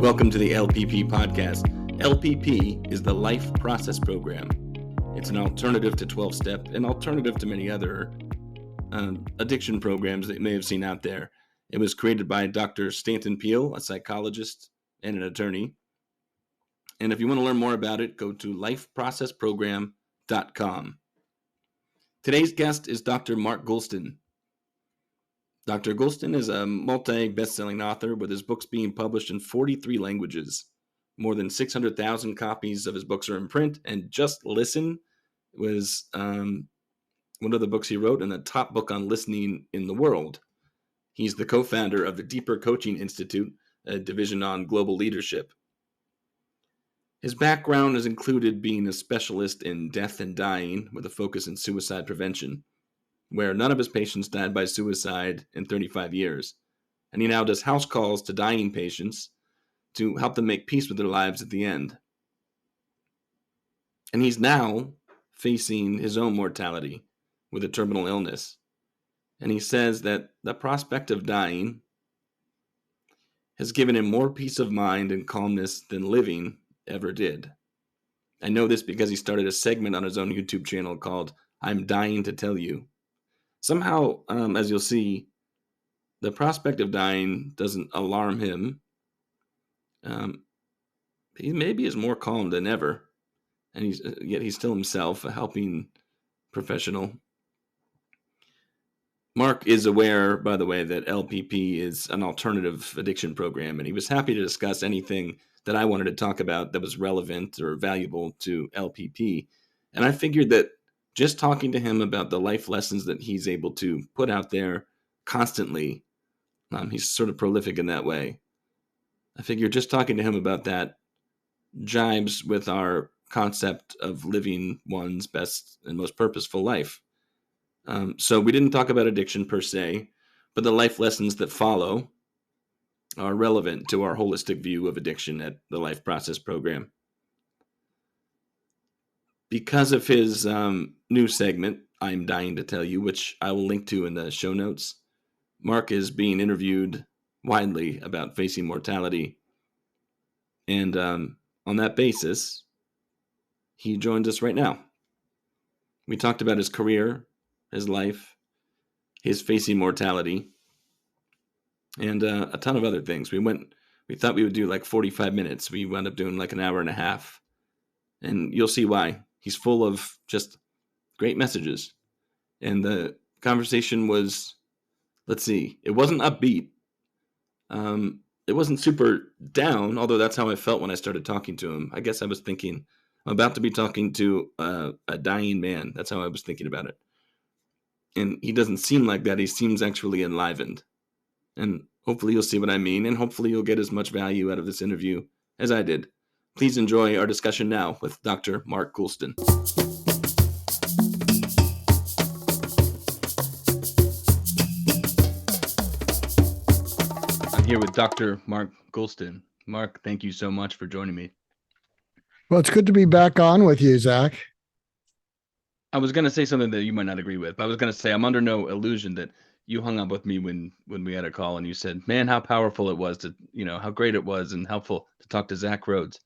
Welcome to the LPP podcast. LPP is the Life Process Program. It's an alternative to 12-step, an alternative to many other addiction programs that you may have seen out there. It was created by Dr. Stanton Peel, a psychologist and an attorney. And if you want to learn more about it, go to lifeprocessprogram.com. Today's guest is Dr. Mark Goulston. Dr. Goulston is a multi-best-selling author with his books being published in 43 languages. More than 600,000 copies of his books are in print, and Just Listen was one of the books he wrote and the top book on listening in the world. He's the co-founder of the Deeper Coaching Institute, a division on global leadership. His background has included being a specialist in death and dying with a focus in suicide prevention, where none of his patients died by suicide in 35 years. And he now does house calls to dying patients to help them make peace with their lives at the end. And he's now facing his own mortality with a terminal illness. And he says that the prospect of dying has given him more peace of mind and calmness than living ever did. I know this because he started a segment on his own YouTube channel called I'm Dying to Tell You. Somehow, as you'll see, the prospect of dying doesn't alarm him. He maybe is more calm than ever, and yet he's still himself, a helping professional. Mark is aware, by the way, that LPP is an alternative addiction program, and he was happy to discuss anything that I wanted to talk about that was relevant or valuable to LPP. And I figured that just talking to him about the life lessons that he's able to put out there constantly, he's sort of prolific in that way. I figure just talking to him about that jibes with our concept of living one's best and most purposeful life. So we didn't talk about addiction per se, but the life lessons that follow are relevant to our holistic view of addiction at the Life Process Program. Because of his new segment, I'm Dying to Tell You, which I will link to in the show notes, Mark is being interviewed widely about facing mortality. And on that basis, he joins us right now. We talked about his career, his life, his facing mortality, and a ton of other things. We thought we would do like 45 minutes. We wound up doing like an hour and a half. And you'll see why. He's full of just great messages. And the conversation was, it wasn't upbeat. It wasn't super down, although that's how I felt when I started talking to him. I guess I was thinking, I'm about to be talking to a dying man. That's how I was thinking about it. And he doesn't seem like that. He seems actually enlivened. And hopefully you'll see what I mean, and hopefully you'll get as much value out of this interview as I did. Please enjoy our discussion now with Dr. Mark Goulston. I'm here with Dr. Mark Goulston. Mark, thank you so much for joining me. Well, it's good to be back on with you, Zach. I was going to say something that you might not agree with, but I was going to say I'm under no illusion that you hung up with me when we had a call and you said, man, how powerful it was to, how great it was and helpful to talk to Zach Rhodes.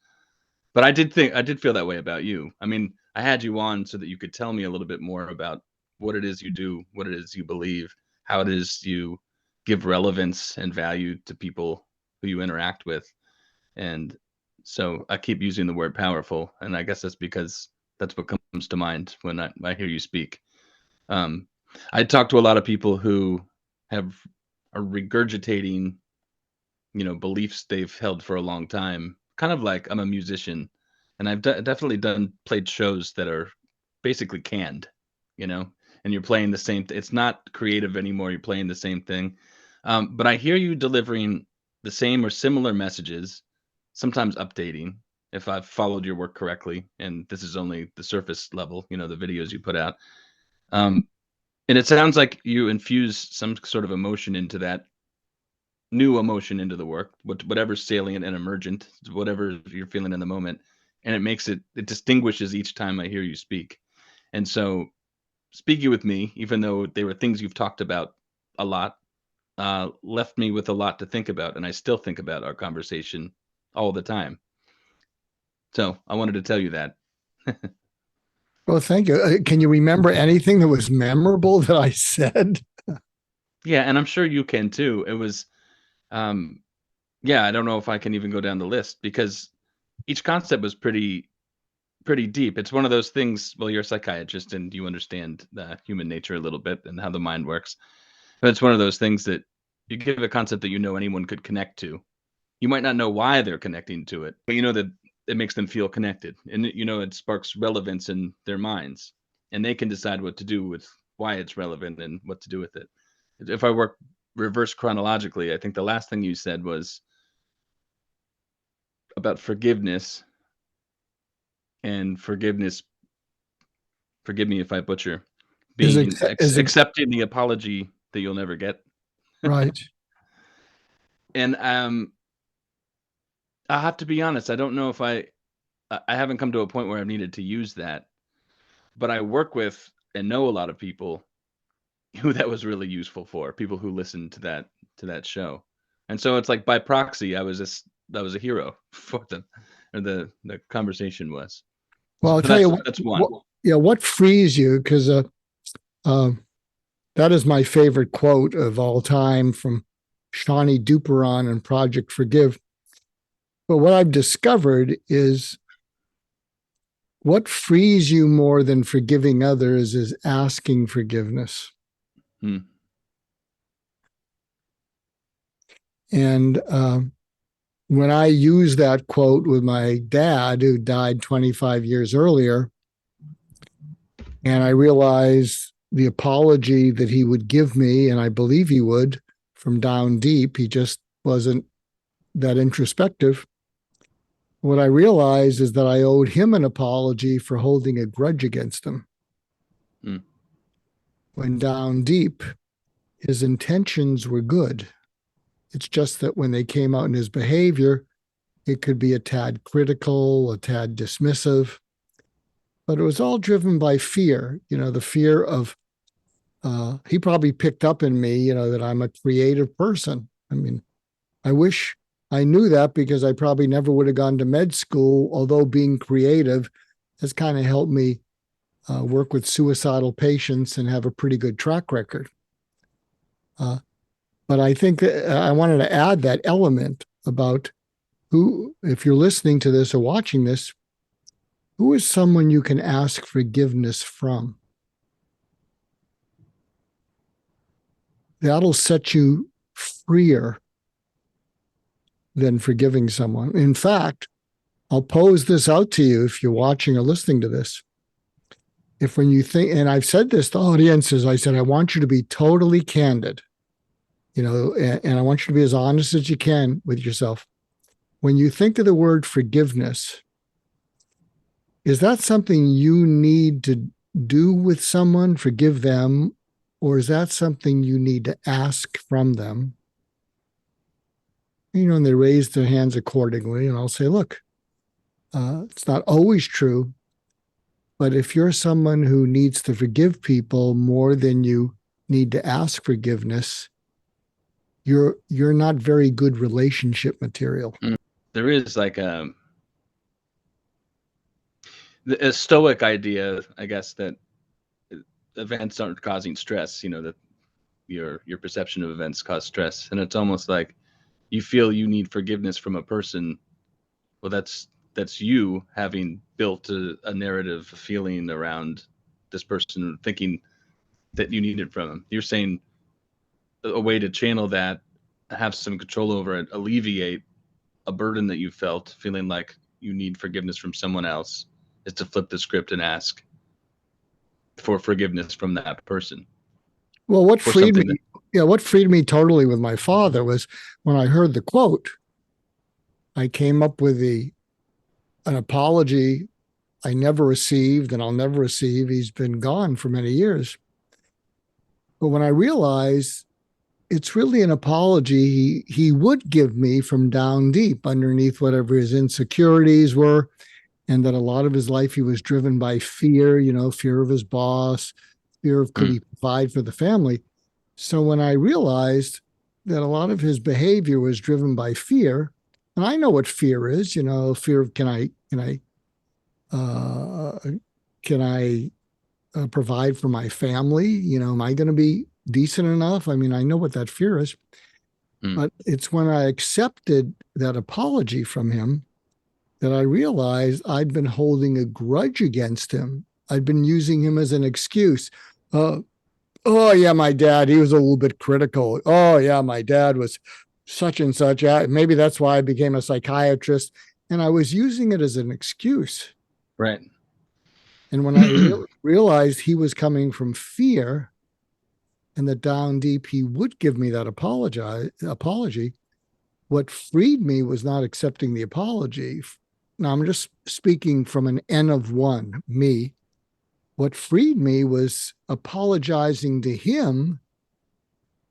But I did feel that way about you. I mean, I had you on so that you could tell me a little bit more about what it is you do, what it is you believe, how it is you give relevance and value to people who you interact with. And so I keep using the word powerful. And I guess that's because that's what comes to mind when I hear you speak. I talk to a lot of people who are regurgitating, beliefs they've held for a long time. Kind of like I'm a musician, and I've definitely played shows that are basically canned, and you're playing the same. It's not creative anymore. You're playing the same thing. But I hear you delivering the same or similar messages, sometimes updating if I've followed your work correctly. And this is only the surface level, the videos you put out. And it sounds like you infuse some sort of emotion into that, new emotion into the work, whatever's salient and emergent, whatever you're feeling in the moment. And it distinguishes each time I hear you speak. And so speaking with me, even though they were things you've talked about a lot, left me with a lot to think about. And I still think about our conversation all the time. So I wanted to tell you that. Well, thank you. Can you remember anything that was memorable that I said? Yeah, and I'm sure you can too. It was, yeah, I don't know if I can even go down the list because each concept was pretty deep. It's one of those things. Well, you're a psychiatrist and you understand the human nature a little bit and how the mind works. But it's one of those things that you give a concept that anyone could connect to. You might not know why they're connecting to it, but you know that it makes them feel connected, and it sparks relevance in their minds, and they can decide what to do with why it's relevant and what to do with it. If I work reverse chronologically, I think the last thing you said was about forgiveness, and forgiveness, forgive me if I butcher, Is being accepting the apology that you'll never get. right? And I have to be honest, I don't know if I haven't come to a point where I've needed to use that, but I work with and know a lot of people who that was really useful for, people who listened to that show. And so it's like by proxy, I was a hero for them, or the conversation was. Well, So I'll tell you that's one. what frees you, because uh, that is my favorite quote of all time from Shawnee Duperon and Project Forgive. But what I've discovered is what frees you more than forgiving others is asking forgiveness. Hmm. And when I use that quote with my dad, who died 25 years earlier, and I realized the apology that he would give me, and I believe he would, from down deep, he just wasn't that introspective. What I realized is that I owed him an apology for holding a grudge against him. Hmm. When down deep, his intentions were good. It's just that when they came out in his behavior, it could be a tad critical, a tad dismissive, but it was all driven by fear, the fear of, he probably picked up in me, that I'm a creative person. I mean, I wish I knew that, because I probably never would have gone to med school, although being creative has kind of helped me work with suicidal patients and have a pretty good track record. But I think I wanted to add that element about who, if you're listening to this or watching this, who is someone you can ask forgiveness from? That'll set you freer than forgiving someone. In fact, I'll pose this out to you if you're watching or listening to this. If when you think, and I've said this to audiences, I said, I want you to be totally candid, and I want you to be as honest as you can with yourself. When you think of the word forgiveness, is that something you need to do with someone, forgive them, or is that something you need to ask from them? And they raise their hands accordingly, and I'll say, look, it's not always true, but if you're someone who needs to forgive people more than you need to ask forgiveness, you're not very good relationship material. There is like a stoic idea, I guess, that events aren't causing stress. That your perception of events cause stress, and it's almost like you feel you need forgiveness from a person. Well, that's you having built a narrative, a feeling around this person, thinking that you need it from them. You're saying a way to channel that, have some control over it, alleviate a burden that you felt, feeling like you need forgiveness from someone else, is to flip the script and ask for forgiveness from that person. Well, what For freed me, something what freed me totally with my father was when I heard the quote, I came up with an apology I never received and I'll never receive. He's been gone for many years. But when I realized it's really an apology he would give me from down deep underneath whatever his insecurities were, and that a lot of his life he was driven by fear, fear of his boss, fear of could he provide for the family. So when I realized that a lot of his behavior was driven by fear, And I know what fear is, fear of uh, can I provide for my family? Am I going to be decent enough? I mean, I know what that fear is, Hmm. but it's when I accepted that apology from him that I realized I'd been holding a grudge against him. I'd been using him as an excuse. Uh, oh, yeah, my dad, he was a little bit critical. Oh, yeah, my dad was such and such. Yeah, maybe that's why I became a psychiatrist. And I was using it as an excuse. Right. And when I realized he was coming from fear and that down deep he would give me that apology, what freed me was not accepting the apology. Now I'm just speaking from an N of one, me. What freed me was apologizing to him.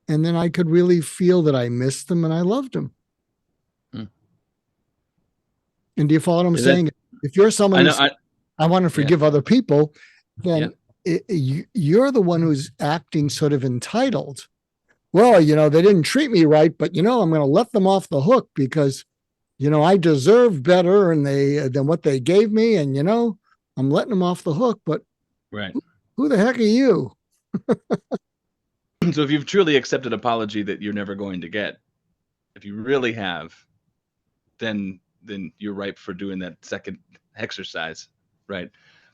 And then I could really feel that I missed him and I loved him. Hmm. And do you follow what I'm Is that, saying? If you're someone I who know, says, I want to yeah, forgive other people, yeah, then you're the one who's acting sort of entitled. Well, they didn't treat me right, but I'm going to let them off the hook because I deserve better and than what they gave me, and I'm letting them off the hook. But right. who the heck are you? So if you've truly accepted apology that you're never going to get, if you really have, then you're ripe for doing that second exercise, right?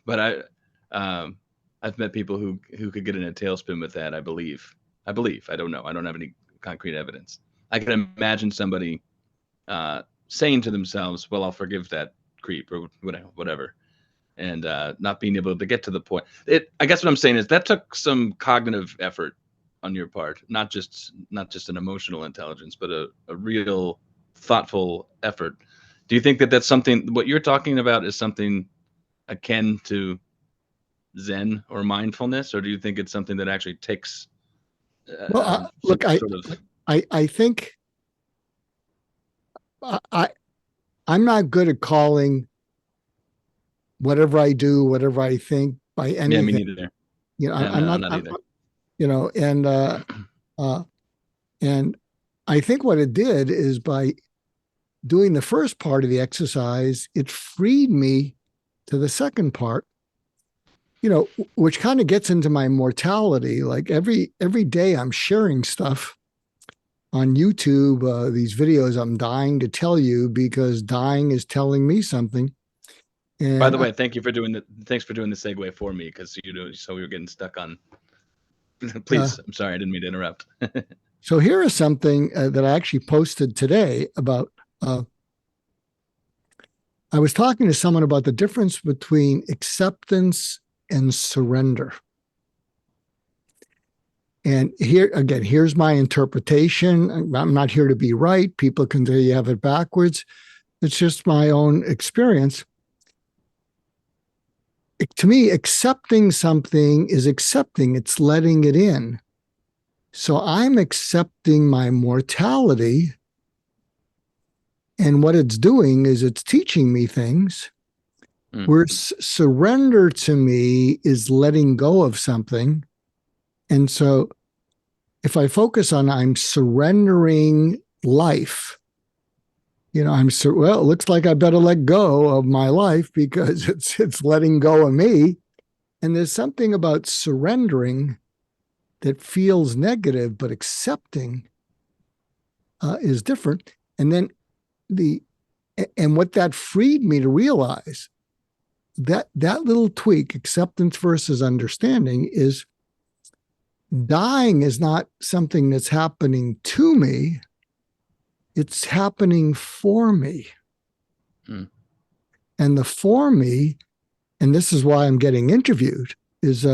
But I've met people who could get in a tailspin with that. I believe. I don't know. I don't have any concrete evidence. I can imagine somebody saying to themselves, "Well, I'll forgive that creep or whatever," and not being able to get to the point. I guess what I'm saying is that took some cognitive effort on your part, not just an emotional intelligence, but a real thoughtful effort. Do you think that that's something, what you're talking about is something akin to Zen or mindfulness, or do you think it's something that actually takes Well, some look, I sort of, I think I I'm not good at calling whatever I do, whatever I think by yeah, me anything. neither. I, Yeah, I'm I'm not. not either. And uh, and I think what it did is by doing the first part of the exercise, it freed me to the second part, which kind of gets into my mortality. Like every day I'm sharing stuff on YouTube, these videos I'm dying to tell you because dying is telling me something. By And the way, thanks for doing the segue for me, because so we were getting stuck on. uh, Please, I'm sorry, I didn't mean to interrupt. so here is something that I actually posted today about. I was talking to someone about the difference between acceptance and surrender. And here again, here's my interpretation. I'm not here to be right. People can say you have it backwards. It's just my own experience. To me, accepting something is accepting, it's letting it in. So I'm accepting my mortality. And what it's doing is it's teaching me things. Where surrender to me is letting go of something. And so if I focus on I'm surrendering life, well, it looks like I better let go of my life because it's letting go of me. And there's something about surrendering that feels negative, but accepting is different. And then what that freed me to realize that little tweak, acceptance versus understanding, is dying is not something that's happening to me. It's happening for me. Mm. And the for me, and this is why I'm getting interviewed, is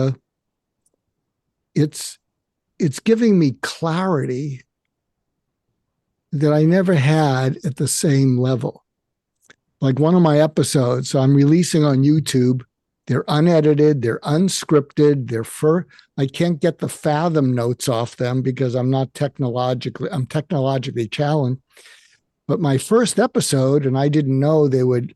it's giving me clarity that I never had at the same level. Like one of my episodes, so I'm releasing on YouTube. They're unedited, they're unscripted, I can't get the Fathom notes off them because I'm technologically challenged. But my first episode, and I didn't know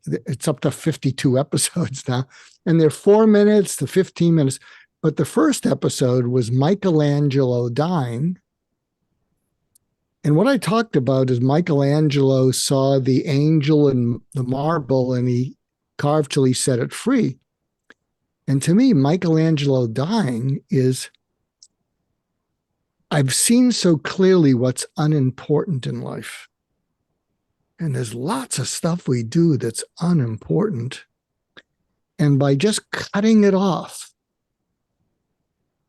it's up to 52 episodes now, and they're 4 minutes to 15 minutes. But the first episode was Michelangelo dying. And what I talked about is Michelangelo saw the angel in the marble and he carved till he set it free. And to me, Michelangelo dying is, I've seen so clearly what's unimportant in life. And there's lots of stuff we do that's unimportant. And by just cutting it off,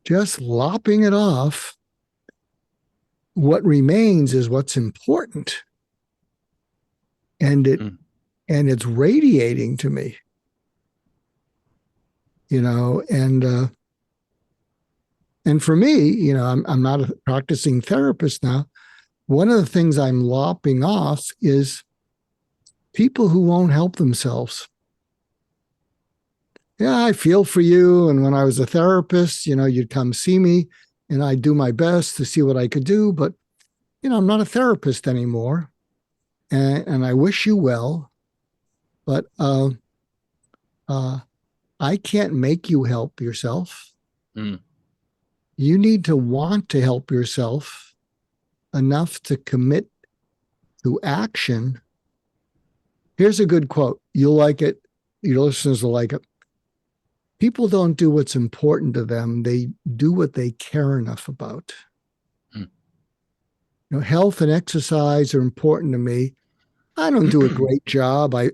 just lopping it off, what remains is what's important. And it's radiating to me. And for me, I'm not a practicing therapist now. One of the things I'm lopping off is people who won't help themselves. Yeah, I feel for you. And when I was a therapist, you'd come see me and I'd do my best to see what I could do. But, I'm not a therapist anymore. And I wish you well. But I can't make you help yourself. You need to want to help yourself enough to commit to action. Here's a good quote. You'll like it. Your listeners will like it. People don't do what's important to them. They do what they care enough about. Health and exercise are important to me. I don't do a great job. My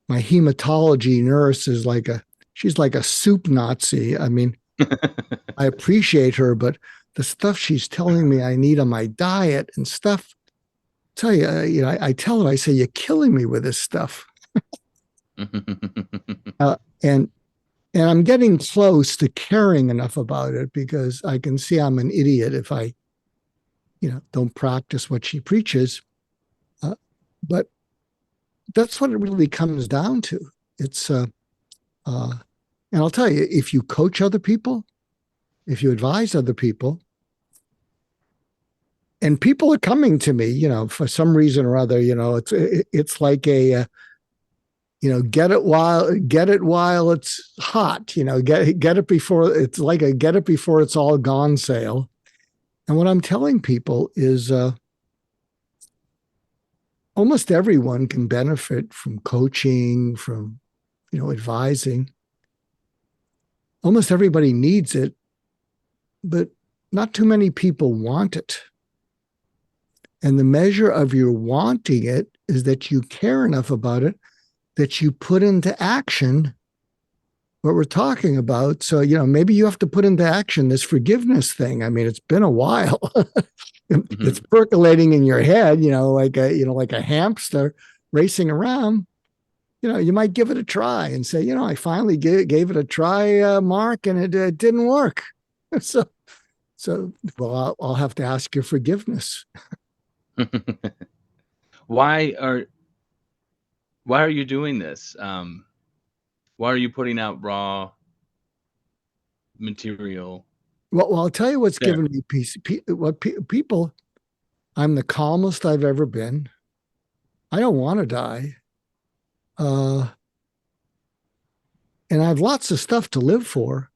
hematology nurse is she's like a soup Nazi. I mean, I appreciate her, but the stuff she's telling me I need on my diet and stuff, tell you, I tell her, I say, you're killing me with this stuff. And I'm getting close to caring enough about it because I can see I'm an idiot if I, don't practice what she preaches. But that's what it really comes down to. It's, and I'll tell you, if you coach other people, if you advise other people, and people are coming to me, for some reason or other, it's like a, get it while it's hot, get it before it's like a get it before it's all gone sale. And what I'm telling people is almost everyone can benefit from coaching, from, advising. Almost everybody needs it, but not too many people want it. And the measure of your wanting it is that you care enough about it that you put into action what we're talking about. So, maybe you have to put into action this forgiveness thing. I mean, it's been a while. It's percolating in your head, like a hamster racing around. You might give it a try and say, I finally gave it a try, Mark, and it didn't work. So, well, I'll have to ask your forgiveness. Why are you doing this? Why are you putting out raw material? Well, I'll tell you what's given me peace. People, I'm the calmest I've ever been. I don't want to die. And I have lots of stuff to live for,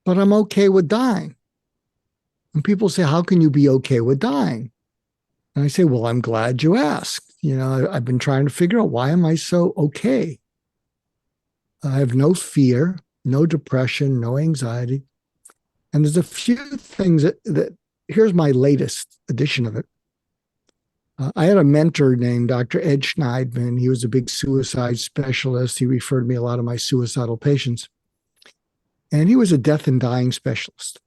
but I'm okay with dying. And people say, how can you be okay with dying? And I say, well, I'm glad you asked. I've been trying to figure out, why am I so okay? I have no fear, no depression, no anxiety. And there's a few things that here's my latest edition of it. I had a mentor named Dr. Ed Schneidman. He was a big suicide specialist. He referred me a lot of my suicidal patients. And he was a death and dying specialist.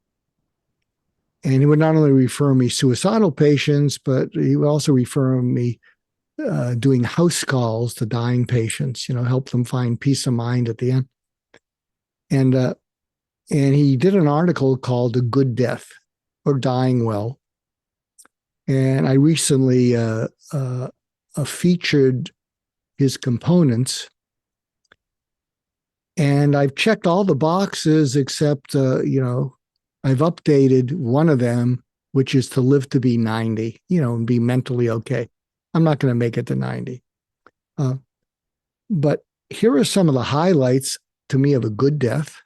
And he would not only refer me suicidal patients, but he would also refer me doing house calls to dying patients, help them find peace of mind at the end. And he did an article called A Good Death or Dying Well. And I recently featured his components. And I've checked all the boxes except, I've updated one of them, which is to live to be 90, and be mentally okay. I'm not going to make it to 90. But here are some of the highlights to me of a good death.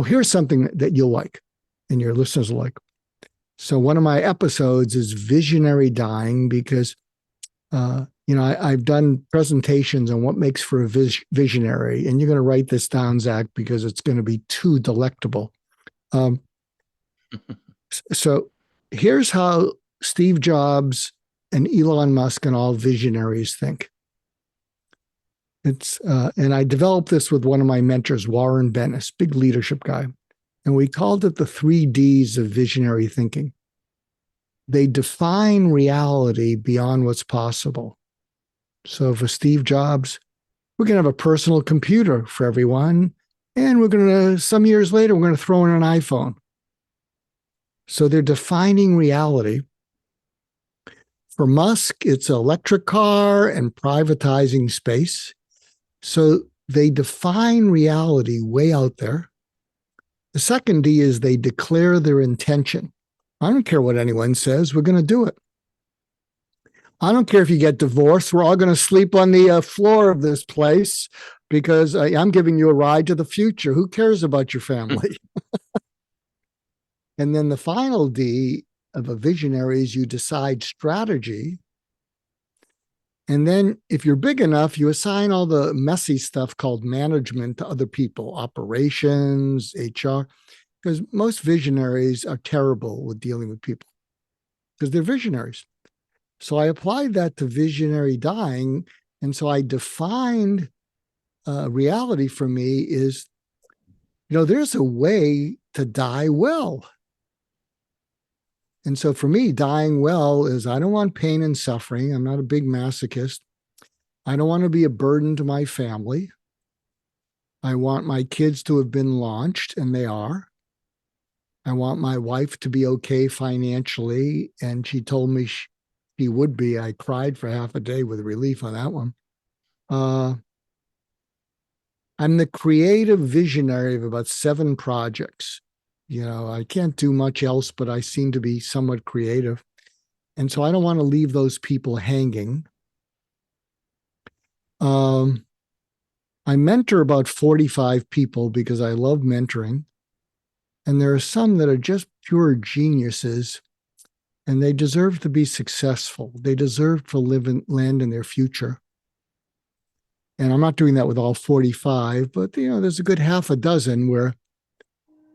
Here's something that you'll like. And your listeners are like, so one of my episodes is visionary dying because, I've done presentations on what makes for a visionary. And you're going to write this down, Zach, because it's going to be too delectable. So here's how Steve Jobs and Elon Musk and all visionaries think. And I developed this with one of my mentors, Warren Bennis, big leadership guy. And we called it the 3Ds of visionary thinking. They define reality beyond what's possible. So for Steve Jobs, we're going to have a personal computer for everyone. And we're going to, some years later, we're going to throw in an iPhone. So they're defining reality. For Musk, it's an electric car and privatizing space. So they define reality way out there. The second D is they declare their intention. I don't care what anyone says, we're going to do it. I don't care if you get divorced, we're all going to sleep on the floor of this place because I'm giving you a ride to the future. Who cares about your family? And then the final D of a visionary is you decide strategy. And then if you're big enough, you assign all the messy stuff called management to other people, operations, HR, because most visionaries are terrible with dealing with people because they're visionaries. So I applied that to visionary dying. And so I defined reality for me is, there's a way to die well. And so for me, dying well is I don't want pain and suffering. I'm not a big masochist. I don't want to be a burden to my family. I want my kids to have been launched, and they are. I want my wife to be okay financially, and she told me she would be. I cried for half a day with relief on that one. I'm the creative visionary of about 7 projects. I can't do much else, but I seem to be somewhat creative. And so I don't want to leave those people hanging. I mentor about 45 people because I love mentoring. And there are some that are just pure geniuses, and they deserve to be successful. They deserve to land in their future. And I'm not doing that with all 45, but there's a good half a dozen where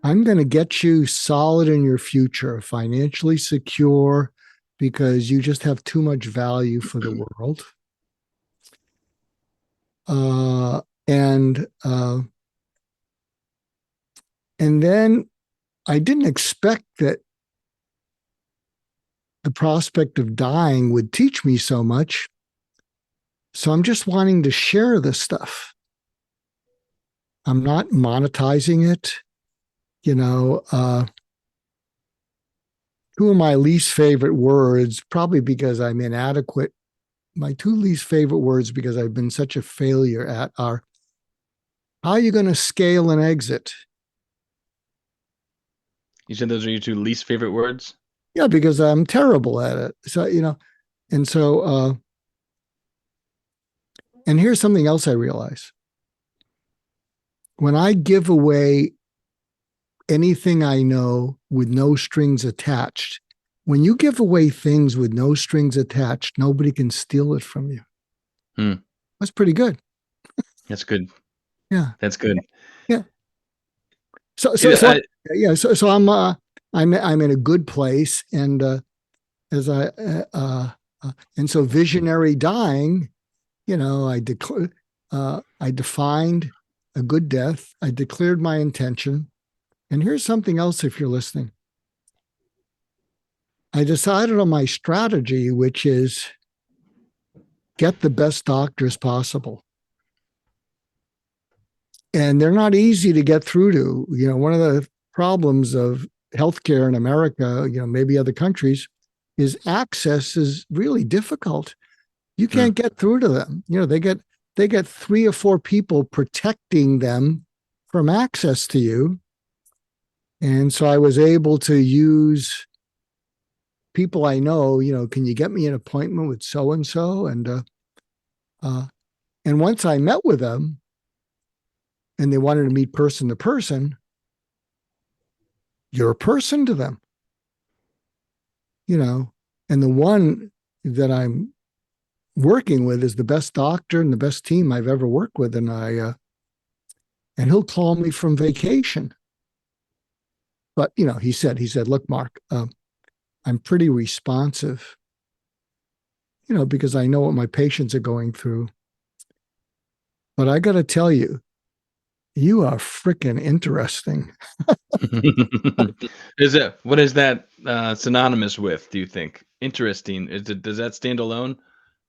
I'm going to get you solid in your future, financially secure, because you just have too much value for the world. And then I didn't expect that the prospect of dying would teach me so much. So I'm just wanting to share this stuff. I'm not monetizing it. 2 of my least favorite words, probably because I'm inadequate. My 2 least favorite words, because I've been such a failure at, are how are you going to scale an exit? You said those are your 2 least favorite words? Yeah, because I'm terrible at it. So, and so, and here's something else I realize. When I give away anything I know with no strings attached, when you give away things with no strings attached, nobody can steal it from you. That's pretty good. That's good. Yeah. That's good. Yeah. So I'm in a good place, and as and so visionary dying, I defined a good death. I declared my intention, and here's something else. If you're listening, I decided on my strategy, which is get the best doctors possible. And they're not easy to get through to. One of the problems of healthcare in America, maybe other countries, is access is really difficult. You can't get through to them. They get 3 or 4 people protecting them from access to you. And so I was able to use people I know, can you get me an appointment with so-and-so? And once I met with them and they wanted to meet person to person, You're a person to them, you know. And the one that I'm working with is the best doctor and the best team I've ever worked with. And he'll call me from vacation. But, he said, look, Mark, I'm pretty responsive, because I know what my patients are going through. But I got to tell you, you are freaking interesting. What is that synonymous with, do you think? Interesting. Does that stand alone?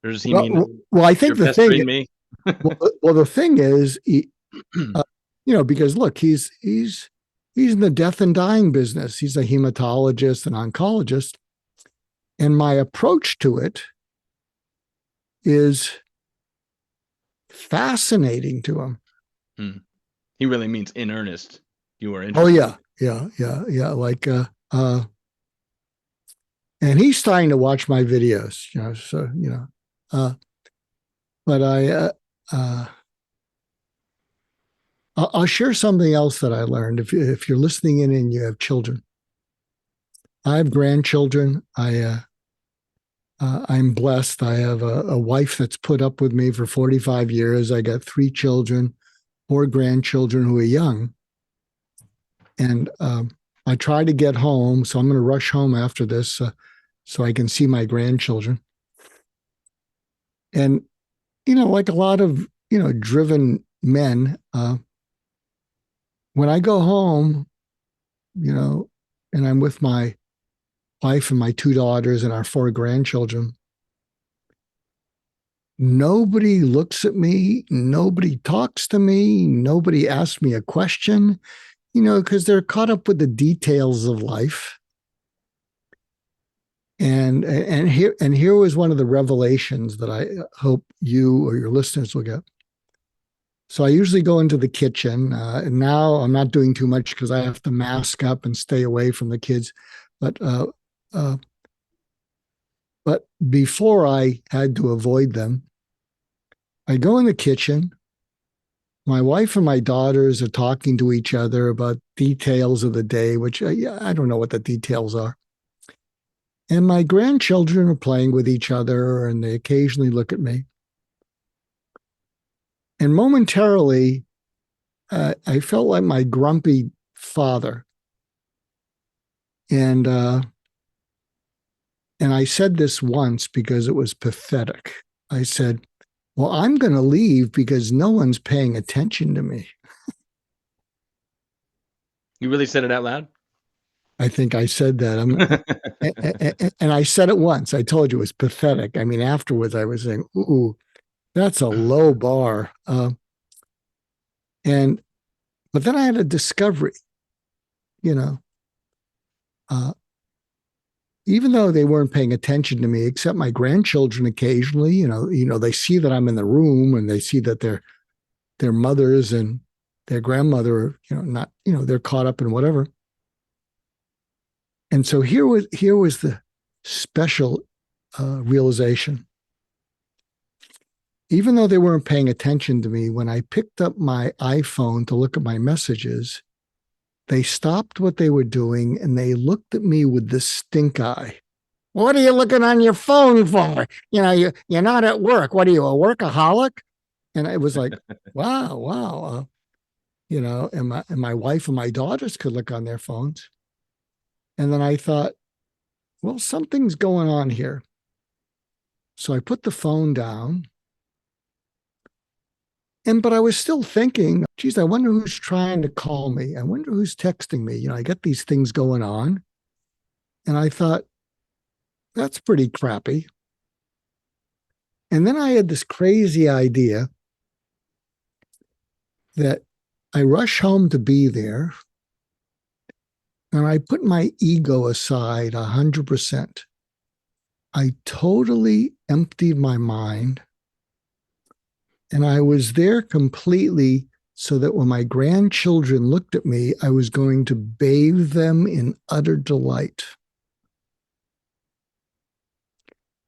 Or does he mean Well, I you're think pestering me? the thing is, because look, he's in the death and dying business. He's a hematologist and oncologist. And my approach to it is fascinating to him. Hmm. He really means in earnest. You are Oh interested. yeah. Like and he's starting to watch my videos, so but I'll share something else that I learned. If you're listening in and you have children, I have grandchildren. I'm blessed. I have a wife that's put up with me for 45 years. I got 3 children, 4 grandchildren who are young. And I try to get home. So I'm going to rush home after this so I can see my grandchildren. And, like a lot of, driven men, when I go home, and I'm with my wife and my 2 daughters and our 4 grandchildren, nobody looks at me, nobody talks to me, nobody asks me a question, because they're caught up with the details of life. And here was one of the revelations that I hope you or your listeners will get. So I usually go into the kitchen. And now I'm not doing too much because I have to mask up and stay away from the kids. But but before I had to avoid them, I go in the kitchen. My wife and my daughters are talking to each other about details of the day, which I don't know what the details are. And my grandchildren are playing with each other, and they occasionally look at me. And momentarily, I felt like my grumpy father. And I said this once because it was pathetic. I said, well, I'm going to leave because no one's paying attention to me. You really said it out loud? I think I said that. And I said it once. I told you it was pathetic. I mean, afterwards, I was saying, ooh, that's a low bar. But then I had a discovery, you know, uh, even though they weren't paying attention to me, except my grandchildren occasionally, they see that I'm in the room and they see that their mothers and their grandmother, not, they're caught up in whatever. And so here was the special realization. Even though they weren't paying attention to me, when I picked up my iPhone to look at my messages, they stopped what they were doing and they looked at me with this stink eye. What are you looking on your phone for? You're not at work. What are you, a workaholic? And it was like, wow. And my wife and my daughters could look on their phones. And then I thought, well, something's going on here. So I put the phone down. But I was still thinking, geez, I wonder who's trying to call me. I wonder who's texting me. I get these things going on. And I thought, that's pretty crappy. And then I had this crazy idea that I rush home to be there and I put my ego aside 100%. I totally emptied my mind and I was there completely so that when my grandchildren looked at me, I was going to bathe them in utter delight.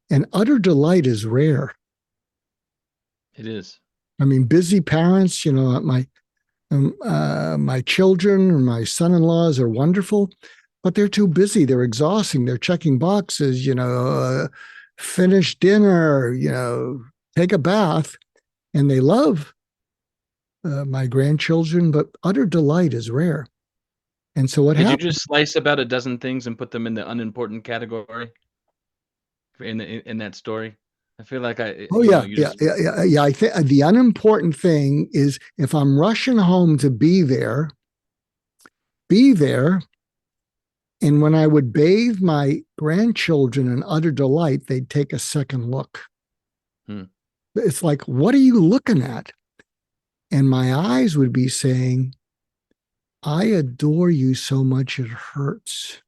And utter delight is rare. It is. I mean, busy parents, my My children or my son-in-laws are wonderful, but they're too busy. They're exhausting. They're checking boxes, finish dinner, take a bath. And they love my grandchildren, but utter delight is rare. And so what Could you happens? just slice about a dozen things and put them in the unimportant category in that story? I feel like Oh yeah, you yeah, just yeah, yeah, yeah. I think the unimportant thing is if I'm rushing home to be there. And when I would bathe my grandchildren in utter delight, they'd take a second look. hmm. It's like, what are you looking at? And my eyes would be saying, I adore you so much it hurts.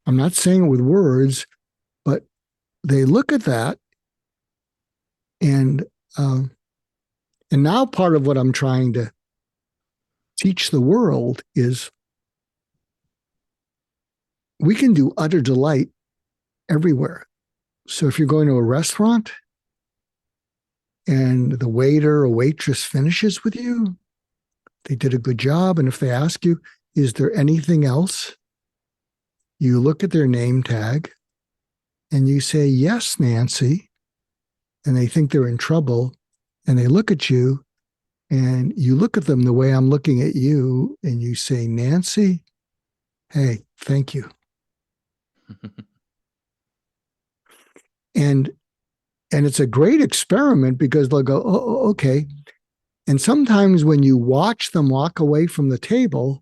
I'm not saying it with words, but they look at that, and um, and now part of what I'm trying to teach the world is we can do utter delight everywhere. So if you're going to a restaurant and the waiter or waitress finishes with you, they did a good job. And if they ask you, is there anything else? You look at their name tag and you say, yes, Nancy. And they think they're in trouble. And they look at you and you look at them the way I'm looking at you. And you say, Nancy, hey, thank you. And it's a great experiment because they'll go, oh, okay. And sometimes when you watch them walk away from the table,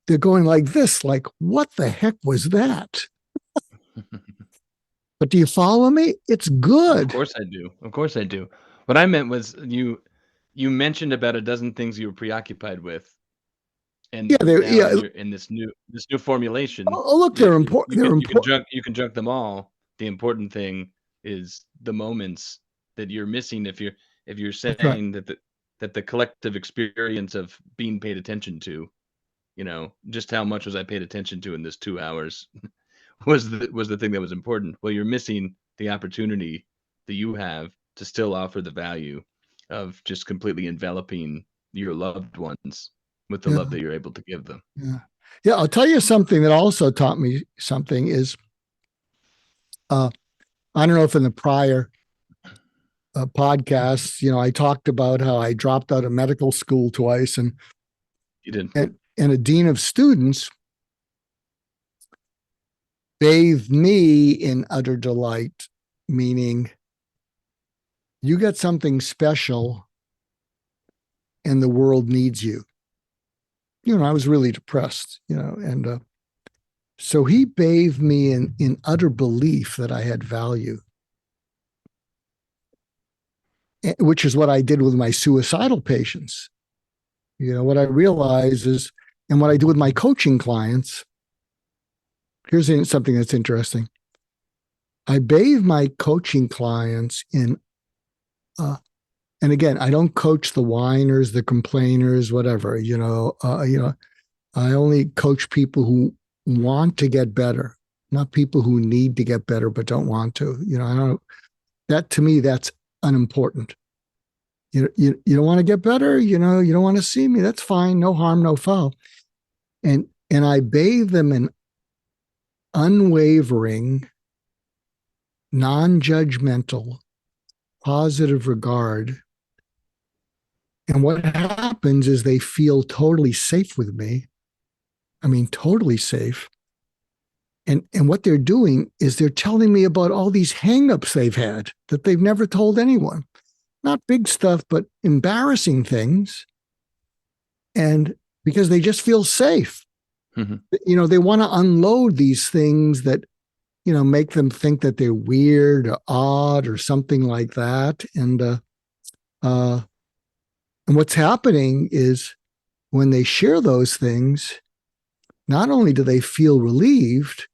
they're going like this, like, what the heck was that? But do you follow me? It's Of good. course I do. Of course I do. What I meant was you mentioned about a dozen things you were preoccupied with, Yeah, and they're now yeah. in this new formulation, Oh, look, they're important. They're important. you can junk them all. The important thing is the moments that you're missing if you're That's right. saying that the collective experience of being paid attention to, just how much was I paid attention to in this 2 hours was the thing that was important. Well, you're missing the opportunity that you have to still offer the value of just completely enveloping your loved ones with the Yeah, love that you're able to give them. yeah, yeah. I'll tell you something that also taught me something is uh, I don't know if in the prior podcasts, I talked about how I dropped out of medical school twice, and You did. and a dean of students bathed me in utter delight, meaning you got something special and the world needs you. I was really depressed, and so he bathed me in utter belief that I had value, which is what I did with my suicidal patients. What I realize is, and what I do with my coaching clients, here's something that's interesting. I bathe my coaching clients in, and again, I don't coach the whiners, the complainers, whatever. I only coach people who want to get better, not people who need to get better but don't want to. I don't. That to me, that's unimportant. You don't want to get better. You don't want to see me. That's fine. No harm, no foul. And I bathe them in unwavering, non-judgmental, positive regard. And what happens is they feel totally safe with me. I mean, totally safe. And what they're doing is they're telling me about all these hangups they've had that they've never told anyone. Not big stuff, but embarrassing things. And because they just feel safe. Mm-hmm. They want to unload these things that, make them think that they're weird or odd or something like that. And what's happening is when they share those things, not only do they feel relieved,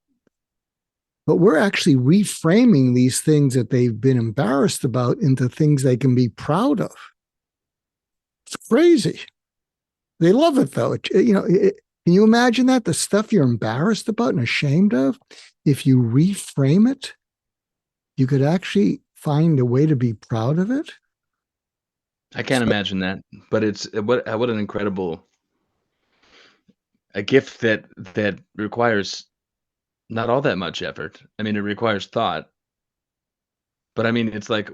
but we're actually reframing these things that they've been embarrassed about into things they can be proud of. It's crazy. They love it though. Can you imagine that? The stuff you're embarrassed about and ashamed of, if you reframe it, you could actually find a way to be proud of it. I can't So, imagine that, but it's what an incredible a gift that requires not all that much effort. I mean, it requires thought, but I mean, it's like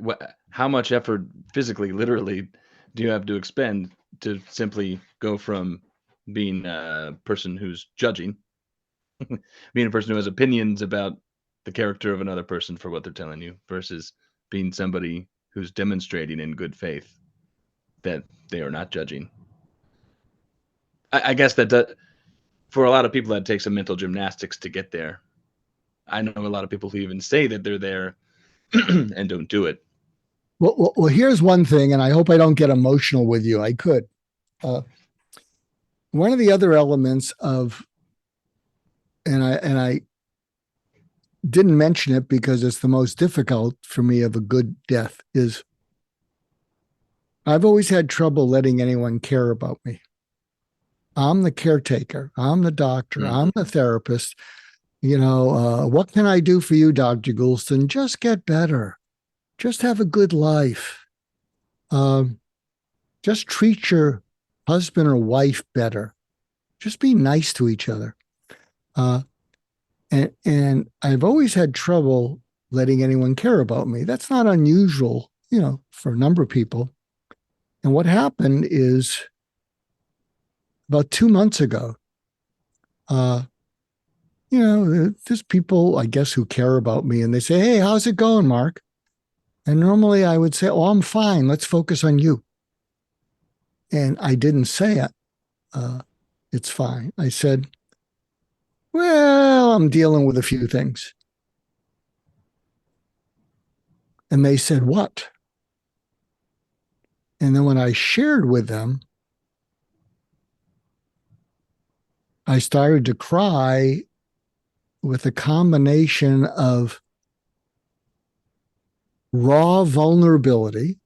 how much effort physically, literally, do you have to expend to simply go from being a person who's judging, being a person who has opinions about the character of another person for what they're telling you, versus being somebody who's demonstrating in good faith that they are not judging. I guess that for a lot of people that takes some mental gymnastics to get there. I know a lot of people who even say that they're there and don't do it. well, here's one thing, and I hope I don't get emotional with you. I could. Uh, One of the other elements of, and I didn't mention it because it's the most difficult for me of a good death, is I've always had trouble letting anyone care about me. I'm the caretaker. I'm the doctor. Mm. I'm the therapist. What can I do for you, Dr. Goulston? Just get better. Just have a good life. Um, just treat your husband or wife better. Just be nice to each other. Uh, and I've always had trouble letting anyone care about me. That's not unusual, for a number of people. And what happened is about 2 months ago, uh, there's people, I guess, who care about me, and they say, "Hey, how's it going, Mark?" And normally I would say, "Oh, I'm fine. Let's focus on you." And I didn't say it. It's fine. I said, "Well, I'm dealing with a few things." And they said, "What?" And then when I shared with them, I started to cry with a combination of raw vulnerability,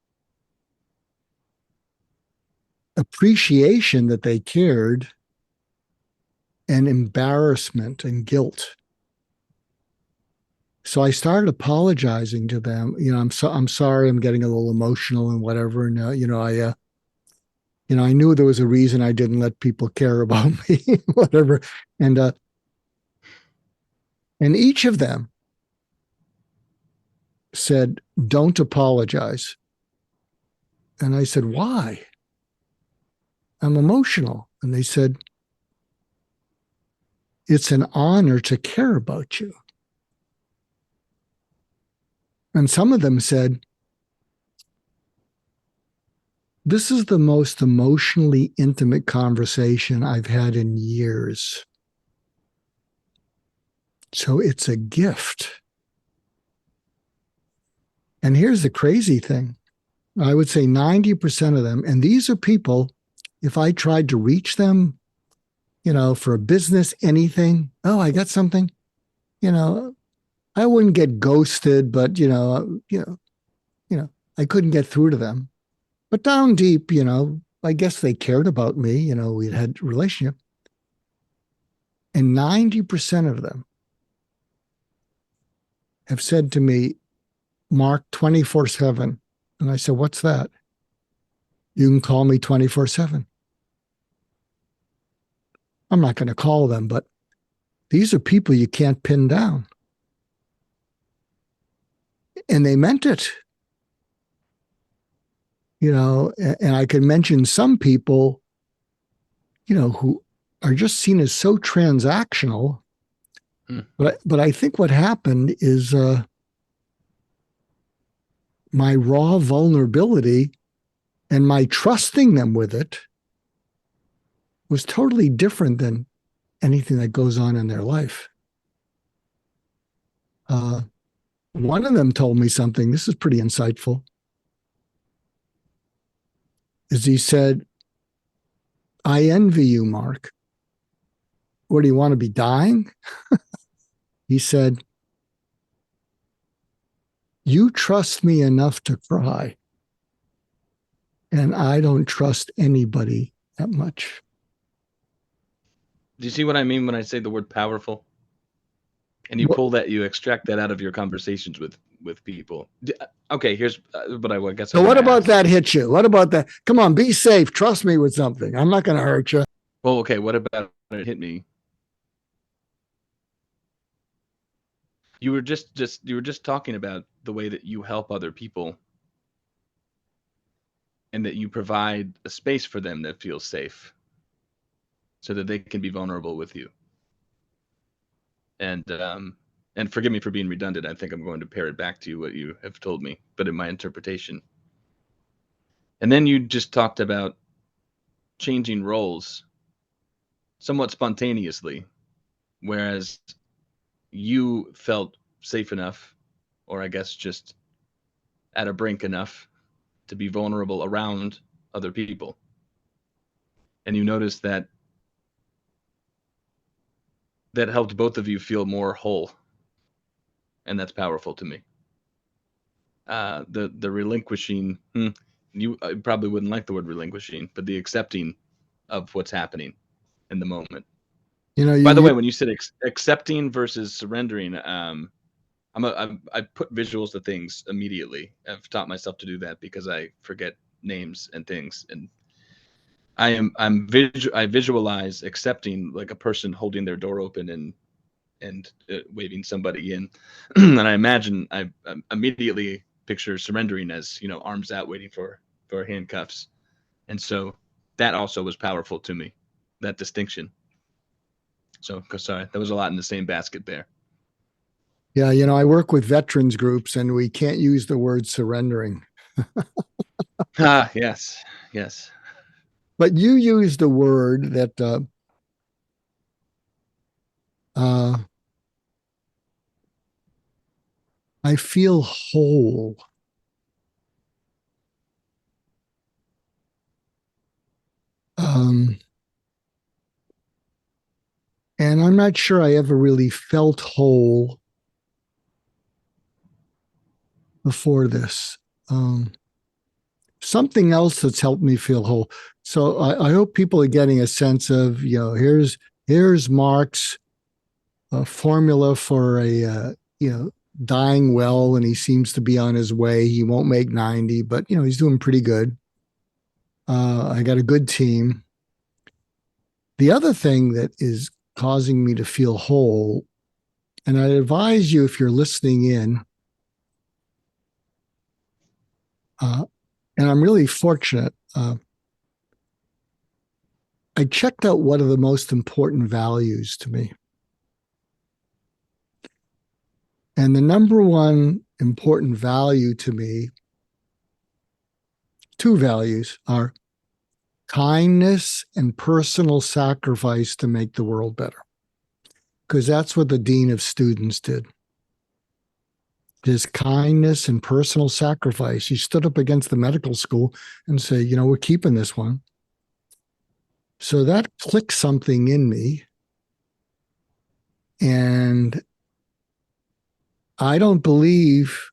appreciation that they cared, and embarrassment and guilt. So I started apologizing to them. I'm sorry. I'm getting a little emotional and whatever. And I knew there was a reason I didn't let people care about me, whatever. And each of them said, "Don't apologize." And I said, "Why? I'm emotional." And they said, "It's an honor to care about you." And some of them said, "This is the most emotionally intimate conversation I've had in years. So it's a gift." And here's the crazy thing. I would say 90% of them, and these are people, if I tried to reach them, for a business, anything, "Oh, I got something," you know, I wouldn't get ghosted, but I couldn't get through to them. But down deep, I guess they cared about me. We'd had a relationship. And 90% of them have said to me, "Mark, 24/7." And I said, "What's that?" "You can call me 24/7." I'm not going to call them, but these are people you can't pin down. And they meant it. And I can mention some people, who are just seen as so transactional. Hmm. But I think what happened is my raw vulnerability and my trusting them with it was totally different than anything that goes on in their life. One of them told me something. This is pretty insightful. Is he said, "I envy you, Mark. What do you want to be dying?" He said, "You trust me enough to cry, and I don't trust anybody that much." Do you see what I mean when I say the word powerful? and you extract that out of your conversations with people. Okay, here's what I guess. So what about that hit you? What about that? Come on, be safe. Trust me with something. I'm not going to hurt you. Well, okay. What about it hit me? You were just talking about the way that you help other people, and that you provide a space for them that feels safe, so that they can be vulnerable with you. And forgive me for being redundant. I think I'm going to pare it back to you what you have told me, but in my interpretation. And then you just talked about changing roles somewhat spontaneously, whereas you felt safe enough, or I guess just at a brink enough, to be vulnerable around other people. And you noticed that helped both of you feel more whole. And that's powerful to me. The relinquishing, you probably wouldn't like the word relinquishing, but the accepting of what's happening in the moment. By the way, when you said accepting versus surrendering, I put visuals to things immediately. I've taught myself to do that because I forget names and things, and I visualize accepting, like a person holding their door open and waving somebody in, and I imagine I immediately picture surrendering as, arms out, waiting for handcuffs, and so that also was powerful to me, that distinction. So sorry, that was a lot in the same basket there. Yeah, I work with veterans groups, and we can't use the word surrendering. Yes. But you used a word that I feel whole. And I'm not sure I ever really felt whole before this. Something else that's helped me feel whole. So I hope people are getting a sense of, here's Mark's formula for a, dying well, and he seems to be on his way. He won't make 90, but, he's doing pretty good. I got a good team. The other thing that is causing me to feel whole, and I advise you, if you're listening in, and I'm really fortunate, I checked out what are the most important values to me. And the number one important value to me, two values, are kindness and personal sacrifice to make the world better. Because that's what the dean of students did. His kindness and personal sacrifice. He stood up against the medical school and said, we're keeping this one. So that clicked something in me. And I don't believe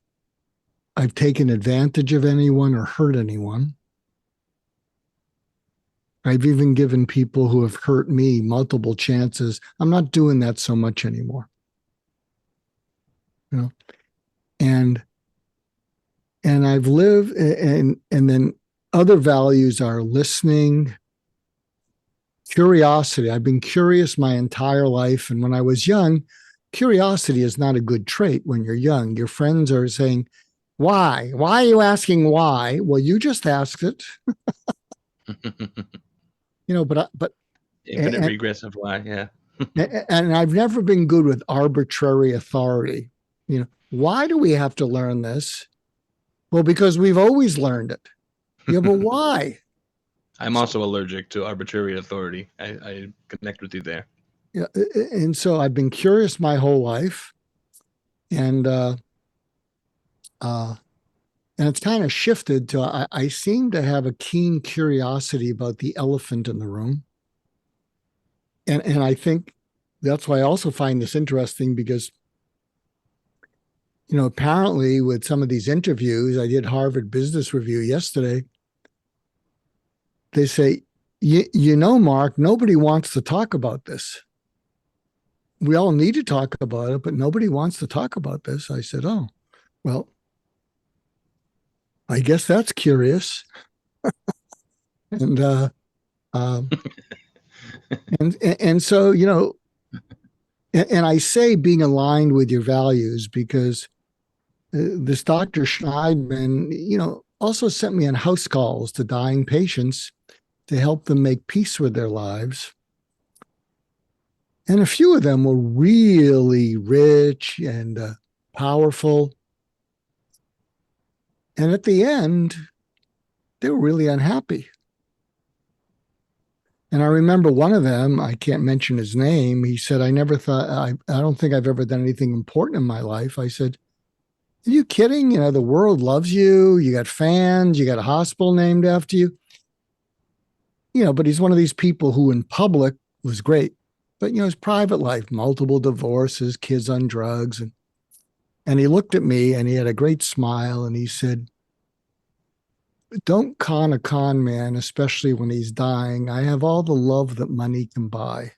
I've taken advantage of anyone or hurt anyone. I've even given people who have hurt me multiple chances. I'm not doing that so much anymore. And I've lived, and then other values are listening, curiosity. I've been curious my entire life. And when I was young, curiosity is not a good trait when you're young. Your friends are saying, why? Why are you asking why? Well, you just asked it. But infinite regress of why, yeah. And I've never been good with arbitrary authority. Why do we have to learn this? Well, because we've always learned it. Yeah, but why? I'm also allergic to arbitrary authority. I connect with you there. Yeah, and so I've been curious my whole life, and it's kind of shifted to I seem to have a keen curiosity about the elephant in the room, and I think that's why I also find this interesting because, apparently with some of these interviews, I did Harvard Business Review yesterday. They say, Mark, nobody wants to talk about this. we all need to talk about it, but nobody wants to talk about this. I said, oh, well, I guess that's curious. And, um, and so, and I say being aligned with your values because this Dr. Schneidman, also sent me on house calls to dying patients to help them make peace with their lives. And a few of them were really rich and powerful. And at the end, they were really unhappy. And I remember one of them, I can't mention his name. He said, I don't think I've ever done anything important in my life. I said, are you kidding? The world loves you. You got fans. You got a hospital named after you. But he's one of these people who in public was great. But, his private life, multiple divorces, kids on drugs. And he looked at me and he had a great smile and he said, don't con a con man, especially when he's dying. I have all the love that money can buy.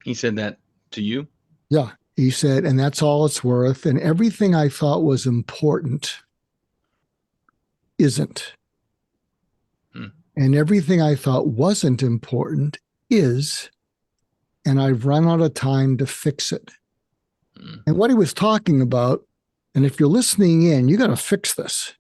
He said that to you? Yeah. He said, and that's all it's worth. And everything I thought was important isn't. And everything I thought wasn't important is. And I've run out of time to fix it. And what he was talking about, and if you're listening in, you got to fix this.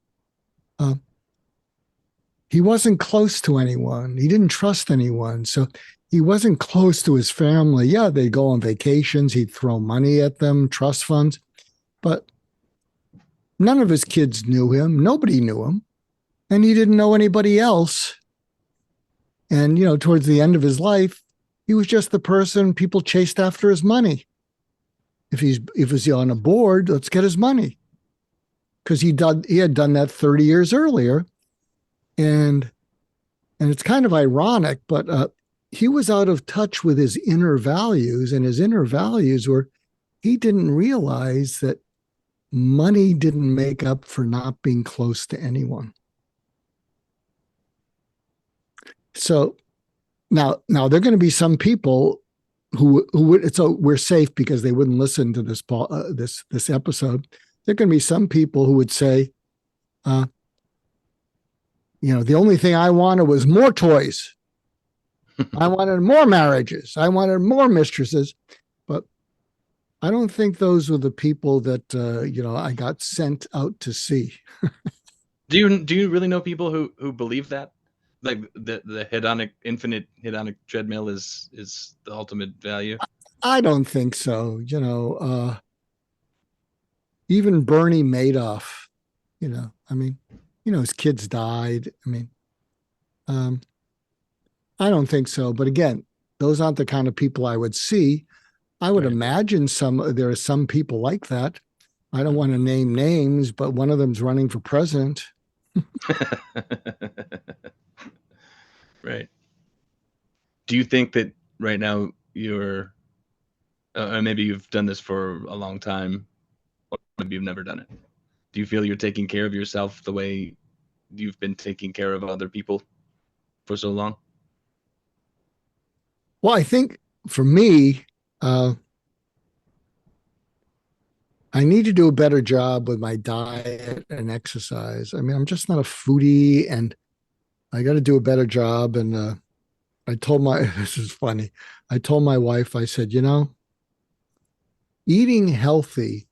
He wasn't close to anyone. He didn't trust anyone. So he wasn't close to his family. Yeah, they'd go on vacations. He'd throw money at them, trust funds. But none of his kids knew him. Nobody knew him. And he didn't know anybody else. And, towards the end of his life, he was just the person people chased after his money. If he's on a board, let's get his money. Because he had done that 30 years earlier. And it's kind of ironic, but he was out of touch with his inner values, and his inner values were he didn't realize that money didn't make up for not being close to anyone. So now there are going to be some people who would, so we're safe because they wouldn't listen to this episode. There are going to be some people who would say, the only thing I wanted was more toys. I wanted more marriages. I wanted more mistresses. But I don't think those were the people that, I got sent out to see. Do you really know people who believe that? Like the hedonic, infinite hedonic treadmill is the ultimate value? I don't think so. Even Bernie Madoff, his kids died. I don't think so. But again, those aren't the kind of people I would see. I would imagine there are some people like that. I don't want to name names, but one of them's running for president. Right. Do you think that right now you're, maybe you've done this for a long time, or maybe you've never done it? Do you feel you're taking care of yourself the way you've been taking care of other people for so long? Well, I think for me, I need to do a better job with my diet and exercise. I'm just not a foodie, and I got to do a better job. And I told this is funny. I told my wife, I said, eating healthy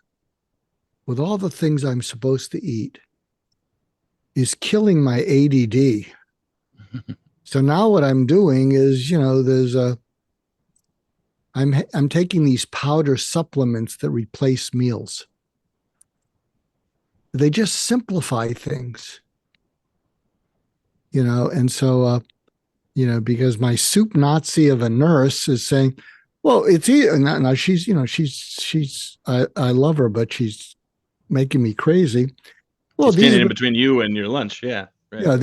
with all the things I'm supposed to eat is killing my ADD. So now what I'm doing is, I'm taking these powder supplements that replace meals. They just simplify things, and so, because my soup Nazi of a nurse is saying, well, it's either, now she's, I love her, but she's making me crazy. Well, she's standing in between you and your lunch. Yeah. Right.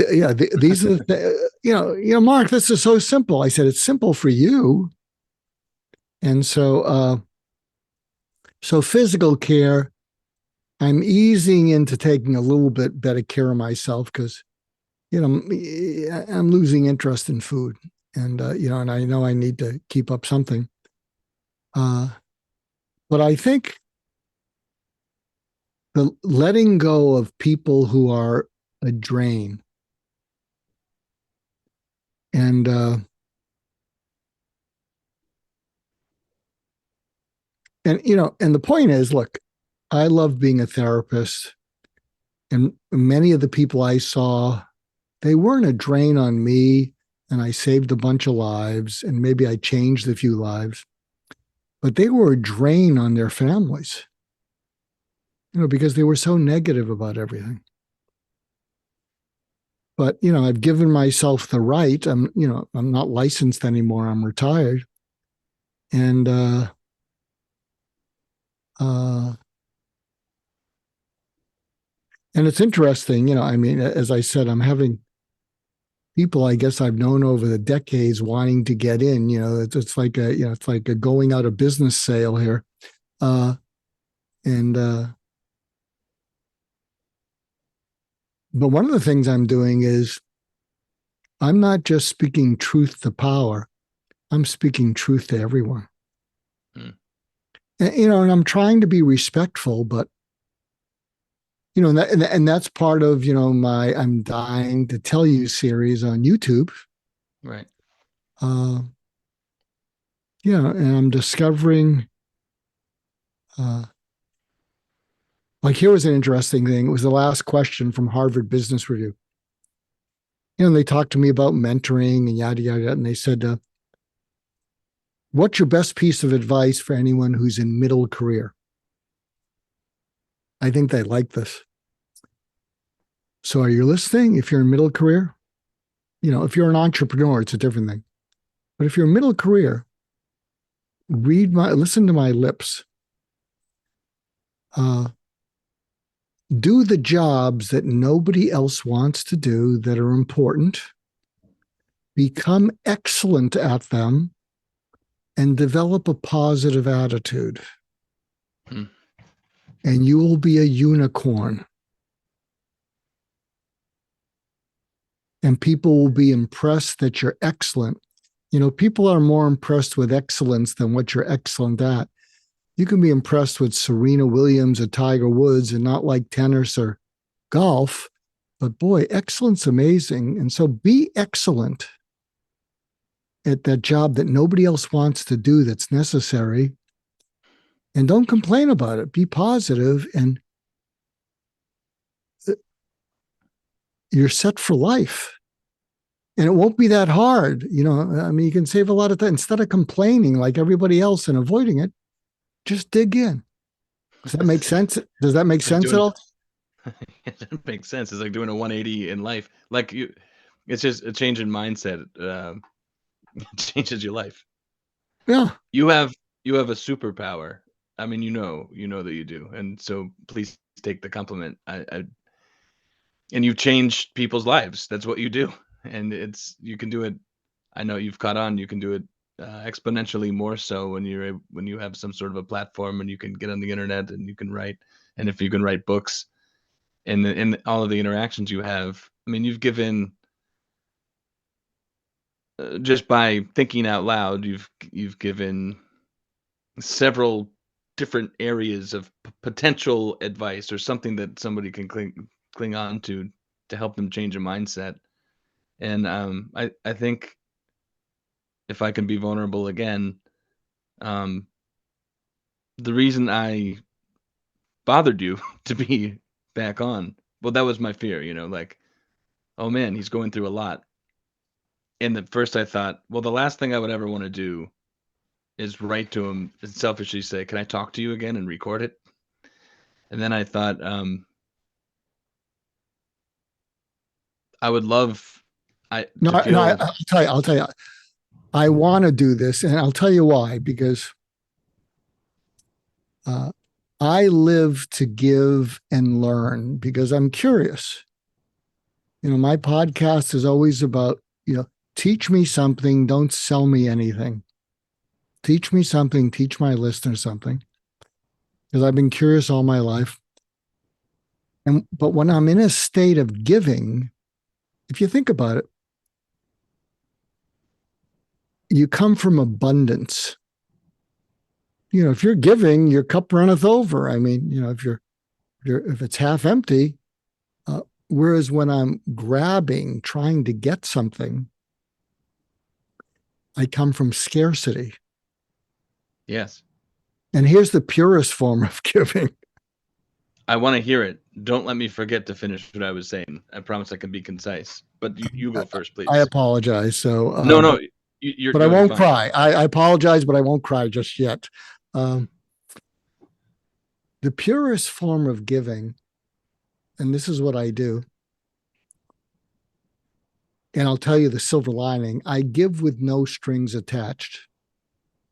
These are the, Mark, this is so simple. I said, it's simple for you. And so, so physical care, I'm easing into taking a little bit better care of myself because, I'm losing interest in food. and and I know I need to keep up something. But I think the letting go of people who are a drain, and and the point is, look, I love being a therapist, and many of the people I saw, they weren't a drain on me, and I saved a bunch of lives, and maybe I changed a few lives, but they were a drain on their families, because they were so negative about everything. But I've given myself the right. I'm not licensed anymore. I'm retired, and uh, and it's interesting. I mean, as I said, I'm having people I guess I've known over the decades wanting to get in. It's like a going out of business sale here, and but one of the things I'm doing is I'm not just speaking truth to power. I'm speaking truth to everyone. Hmm. And I'm trying to be respectful, but and that's part of my I'm dying to tell you series on YouTube. Right. And I'm discovering. Like, here was an interesting thing. It was the last question from Harvard Business Review. They talked to me about mentoring and yada yada, and they said, "What's your best piece of advice for anyone who's in middle career?" I think they like this. So, are you listening? If you're in middle career, if you're an entrepreneur, it's a different thing. But if you're in middle career, listen to my lips. Do the jobs that nobody else wants to do that are important. Become excellent at them and develop a positive attitude. Hmm. And you will be a unicorn. And people will be impressed that you're excellent. People are more impressed with excellence than what you're excellent at. You can be impressed with Serena Williams or Tiger Woods and not like tennis or golf. But boy, excellence amazing. And so be excellent at that job that nobody else wants to do that's necessary. And don't complain about it. Be positive, and you're set for life. And it won't be that hard. I mean, you can save a lot of time. Instead of complaining like everybody else and avoiding it, just dig in. Does that make sense? Does that make sense at all? It makes sense. It's like doing a 180 in life. Like it's just a change in mindset. Changes your life. Yeah. You have a superpower. I mean, that you do, and so please take the compliment. And you change people's lives. That's what you do, and you can do it. I know you've caught on. You can do it exponentially more so when you have some sort of a platform and you can get on the internet and you can write, and if you can write books, and in all of the interactions you have. I mean, you've given just by thinking out loud. You've given several different areas of potential advice or something that somebody can cling on to help them change a mindset. And I think if I can be vulnerable again, um, the reason I bothered you to be back on, well, that was my fear, like, oh man, he's going through a lot. And at first I thought, well, the last thing I would ever want to do is write to him and selfishly say, can I talk to you again and record it? And then I thought, I would love No, to no, feel. I'll tell you, I want to do this, and I'll tell you why. Because uh, I live to give and learn because I'm curious. My podcast is always about, teach me something, don't sell me anything. Teach me something, teach my listeners something. Because I've been curious all my life. But when I'm in a state of giving, if you think about it, you come from abundance. If you're giving, your cup runneth over. I mean, if it's half empty, whereas when I'm grabbing, trying to get something, I come from scarcity. Yes. And here's the purest form of giving. I want to hear it. Don't let me forget to finish what I was saying. I promise I can be concise. But you go first, please. I apologize. So no, you're but I doing won't fine. cry. I apologize, but I won't cry just yet. The purest form of giving, and this is what I do, and I'll tell you the silver lining, I give with no strings attached.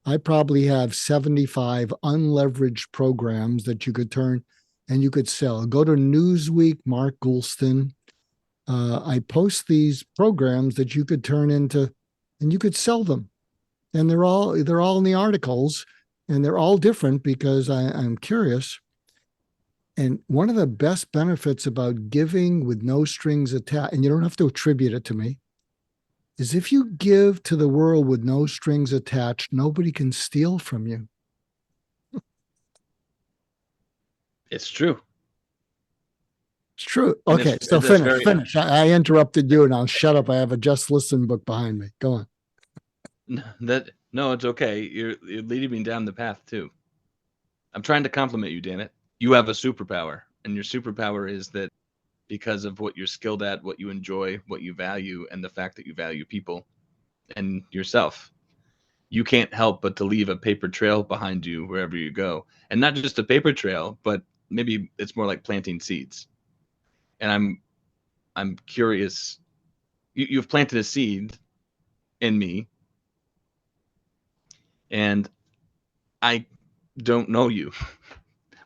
I probably have 75 unleveraged programs that you could turn and you could sell. Go to Newsweek, Mark Goulston. I post these programs that you could turn into, and you could sell them. And they're all in the articles, and they're all different because I'm curious. And one of the best benefits about giving with no strings attached, and you don't have to attribute it to me, is if you give to the world with no strings attached, nobody can steal from you. It's true. It's true. Okay, so finish. I interrupted you, and I'll shut up. I have a Just Listen book behind me. Go on. No, it's okay. You're leading me down the path too. I'm trying to compliment you, damn it. You have a superpower, and your superpower is that because of what you're skilled at, what you enjoy, what you value, and the fact that you value people and yourself, you can't help but to leave a paper trail behind you wherever you go. And not just a paper trail, but maybe it's more like planting seeds. And I'm curious. You've planted a seed in me, and I don't know you,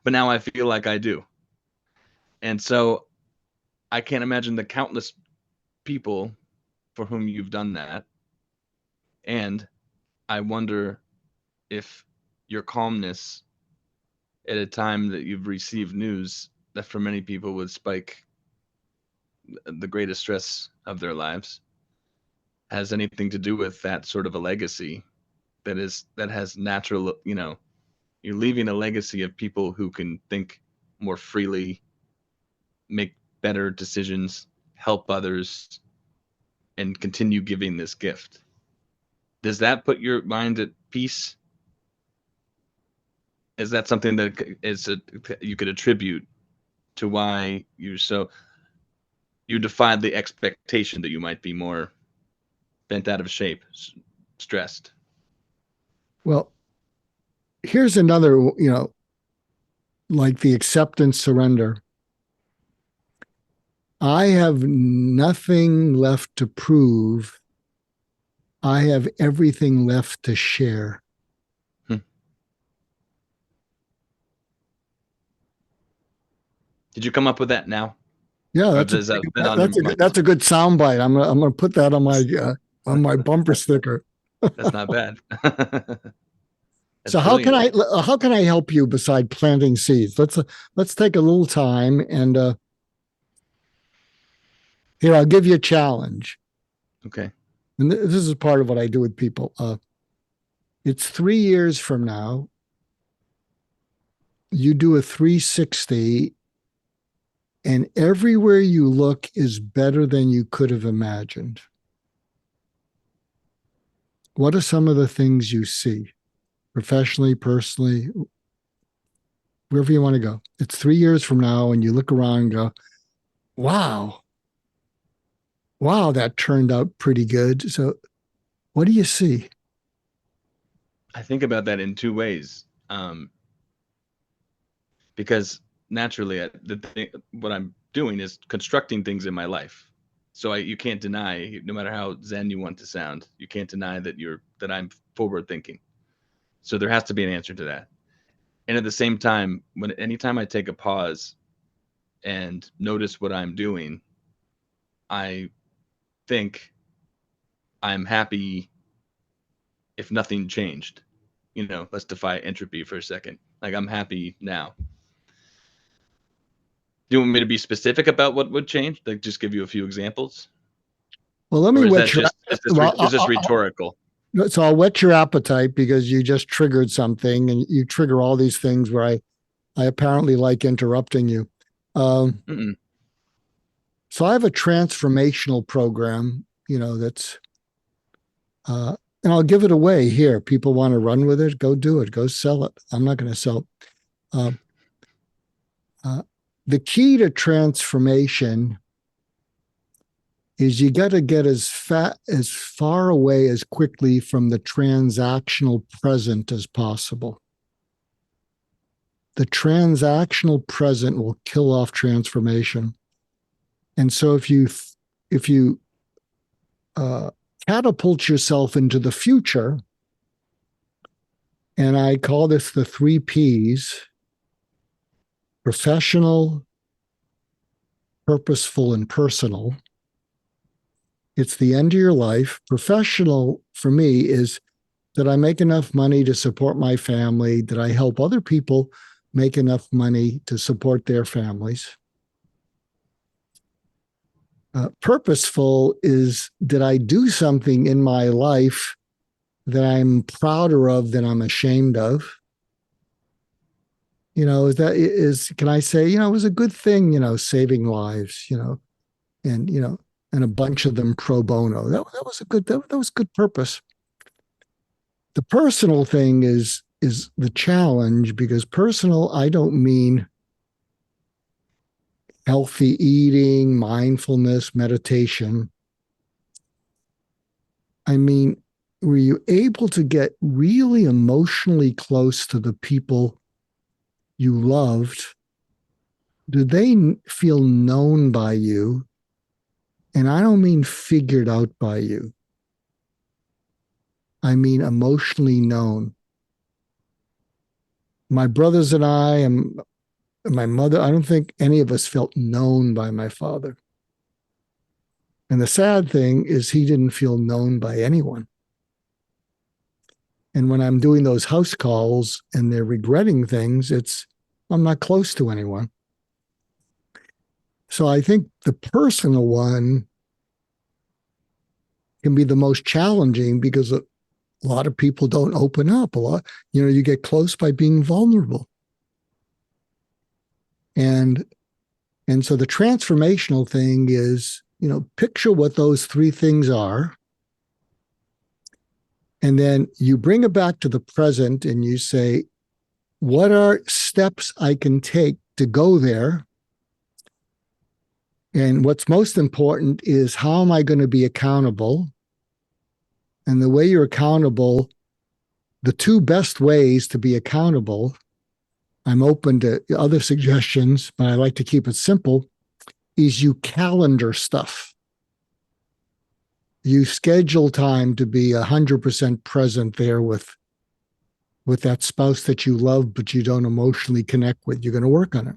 but now I feel like I do. And so I can't imagine the countless people for whom you've done that. And I wonder if your calmness at a time that you've received news that for many people would spike the greatest stress of their lives has anything to do with that sort of a legacy that has natural, you're leaving a legacy of people who can think more freely, make better decisions, help others, and continue giving this gift. Does that put your mind at peace? Is that something that you could attribute to why you defied the expectation that you might be more bent out of shape, stressed? Well, here's another, like the acceptance surrender. I have nothing left to prove. I have everything left to share. Did you come up with that now? Yeah, that's a good soundbite. I'm gonna put that on my bumper sticker. That's not bad. So how can I help you beside planting seeds? Let's take a little time and here I'll give you a challenge. Okay. And this is part of what I do with people. It's 3 years from now. You do a 360, and everywhere you look is better than you could have imagined. What are some of the things you see? Professionally, personally, wherever you want to go. It's 3 years from now, and you look around and go, wow, that turned out pretty good. So what do you see? I think about that in two ways. Because naturally, what I'm doing is constructing things in my life. So you can't deny, no matter how zen you want to sound, you can't deny that I'm forward thinking. So there has to be an answer to that. And at the same time, anytime I take a pause and notice what I'm doing, I think I'm happy if nothing changed. Let's defy entropy for a second. Like, I'm happy now. Do you want me to be specific about what would change? Like, just give you a few examples? Well, let me is this rhetorical? So I'll whet your appetite because you just triggered something, and you trigger all these things where I apparently like interrupting you. Um, Mm-mm. so I have a transformational program, that's, uh, and I'll give it away here. People want to run with it, go do it, go sell it. I'm not going to sell it. Uh, uh, the key to transformation is you got to get as far away as quickly from the transactional present as possible. The transactional present will kill off transformation. And so if you uh, catapult yourself into the future, and I call this the 3 Ps: professional, purposeful, and personal. It's the end of your life. Professional for me is that I make enough money to support my family, that I help other people make enough money to support their families. Purposeful is that I do something in my life that I'm prouder of than I'm ashamed of. Can I say, it was a good thing, saving lives, and, and a bunch of them pro bono. That was a good, that was good purpose. The personal thing is the challenge, because personal, I don't mean healthy eating, mindfulness, meditation. I mean, were you able to get really emotionally close to the people you loved? Do they feel known by you? And I don't mean figured out by you. I mean emotionally known. My brothers and I, and my mother, I don't think any of us felt known by my father. And the sad thing is he didn't feel known by anyone. And when I'm doing those house calls and they're regretting things, I'm not close to anyone. So I think the personal one can be the most challenging, because a lot of people don't open up. You get close by being vulnerable. And so the transformational thing is, picture what those 3 things are. And then you bring it back to the present and you say, what are steps I can take to go there? And what's most important is, how am I going to be accountable? And the way you're accountable, the 2 best ways to be accountable, I'm open to other suggestions, but I like to keep it simple, is you calendar stuff. You schedule time to be 100% present there with that spouse that you love, but you don't emotionally connect with. You're going to work on it.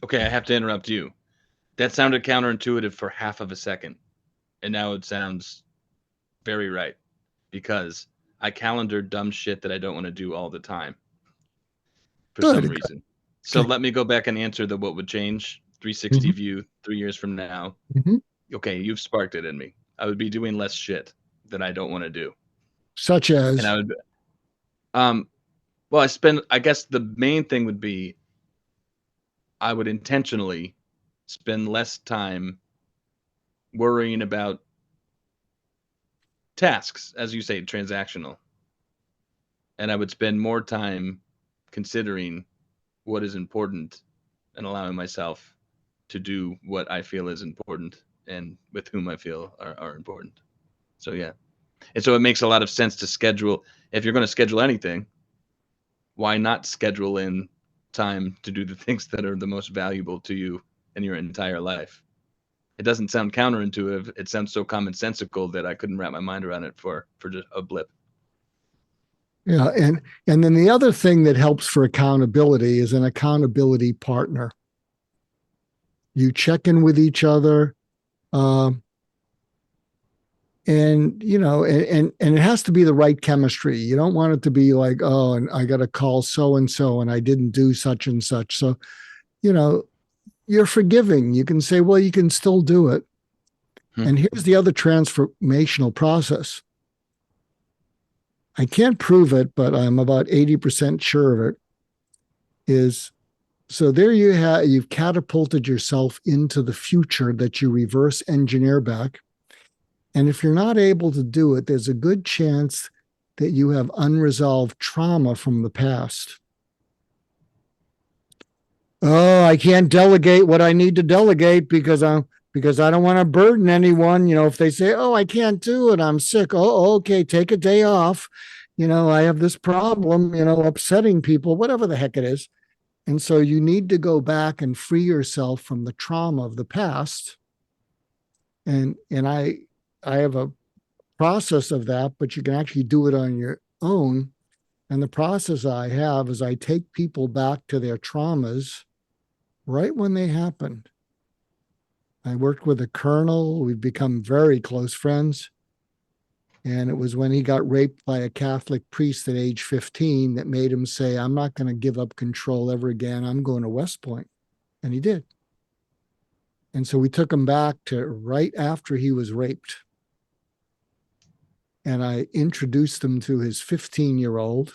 Okay, I have to interrupt you. That sounded counterintuitive for half of a second, and now it sounds very right, because I calendar dumb shit that I don't want to do all the time for some Good. reason. So Okay. let me go back and answer the what would change 360 view 3 years from now. Mm-hmm. Okay, you've sparked it in me. I would be doing less shit that I don't want to do. Such And as? I would well, I guess the main thing would be, I would intentionally spend less time worrying about tasks, as you say, transactional. And I would spend more time considering what is important and allowing myself to do what I feel is important and with whom I feel are important. So, yeah. And so it makes a lot of sense to schedule. If you're going to schedule anything, why not schedule in time to do the things that are the most valuable to you in your entire life? It doesn't sound counterintuitive. It sounds so commonsensical that I couldn't wrap my mind around it for just a blip. Yeah. And then the other thing that helps for accountability is an accountability partner. You check in with each other. Um, and and it has to be the right chemistry. You don't want it to be like, oh, and I got to call so and so and I didn't do such and such. So, you're forgiving. You can say, well, you can still do it. Hmm. And here's the other transformational process. I can't prove it, but I'm about 80% sure of it, is so there you have, you've catapulted yourself into the future that you reverse engineer back. And if you're not able to do it, there's a good chance that you have unresolved trauma from the past. Oh, I can't delegate what I need to delegate because I don't want to burden anyone. If they say, "Oh, I can't do it, I'm sick." Oh, okay, take a day off. I have this problem, upsetting people, whatever the heck it is. And so you need to go back and free yourself from the trauma of the past. And I have a process of that, but you can actually do it on your own. And the process I have is I take people back to their traumas right when they happened. I worked with a colonel. We've become very close friends. And it was when he got raped by a Catholic priest at age 15 that made him say, I'm not going to give up control ever again. I'm going to West Point. And he did. And so we took him back to right after he was raped. And I introduced him to his 15-year-old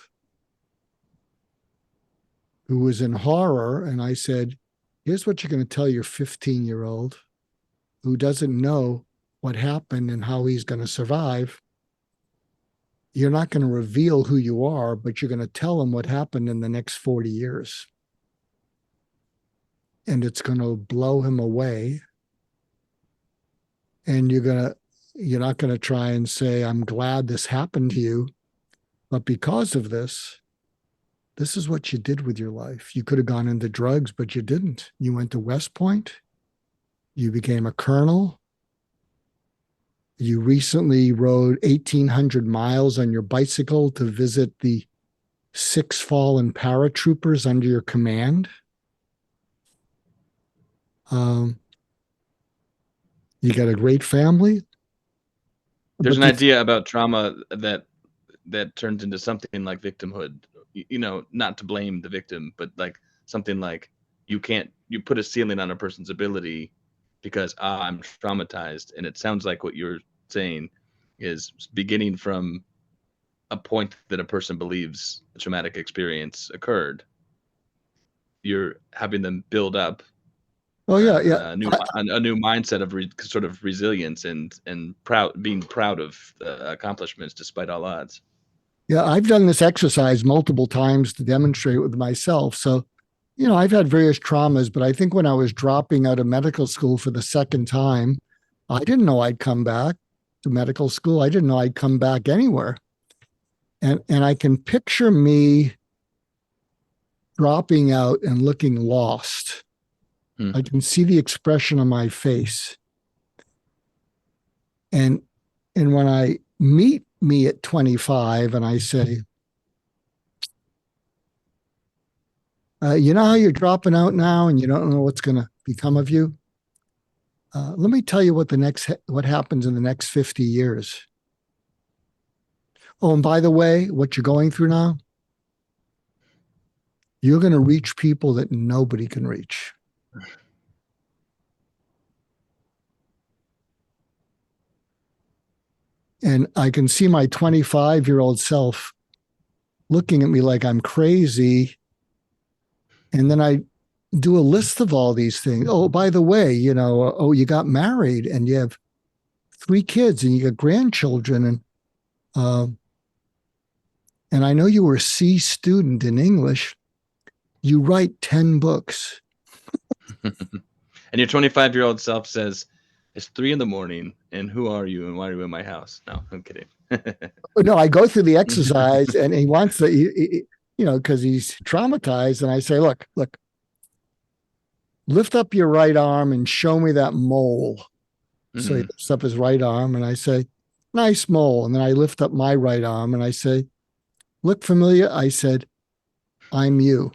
who was in horror. And I said, here's what you're going to tell your 15-year-old who doesn't know what happened and how he's going to survive. You're not going to reveal who you are, but you're going to tell him what happened in the next 40 years. And it's going to blow him away. And you're not going to try and say, I'm glad this happened to you, but because of this is what you did with your life. You could have gone into drugs, but you didn't. You went to West Point. You became a colonel. You recently rode 1,800 miles on your bicycle to visit the 6 fallen paratroopers under your command. You got a great family. There's an idea about trauma that turns into something like victimhood. Not to blame the victim, but like something like you put a ceiling on a person's ability because I'm traumatized. And it sounds like what you're saying is beginning from a point that a person believes a traumatic experience occurred. You're having them build up Oh yeah, a new mindset of sort of resilience and being proud of accomplishments despite all odds. Yeah, I've done this exercise multiple times to demonstrate it with myself. So, I've had various traumas, but I think when I was dropping out of medical school for the second time, I didn't know I'd come back to medical school. I didn't know I'd come back anywhere. And I can picture me dropping out and looking lost. I can see the expression on my face. And when I meet me at 25 and I say, you know how you're dropping out now and you don't know what's going to become of you? Let me tell you what happens in the next 50 years. Oh, and by the way, what you're going through now, you're going to reach people that nobody can reach. And I can see my 25-year-old self looking at me like I'm crazy. And then I do a list of all these things. Oh, by the way, you got married and you have 3 kids and you got grandchildren. And I know you were a C student in English. You write 10 books. And your 25-year-old self says, it's 3 a.m. and who are you and why are you in my house? No, I'm kidding. No, I go through the exercise and he wants to, because he's traumatized. And I say, look, lift up your right arm and show me that mole. Mm-hmm. So he lifts up his right arm and I say, nice mole. And then I lift up my right arm and I say, look familiar? I said, I'm you.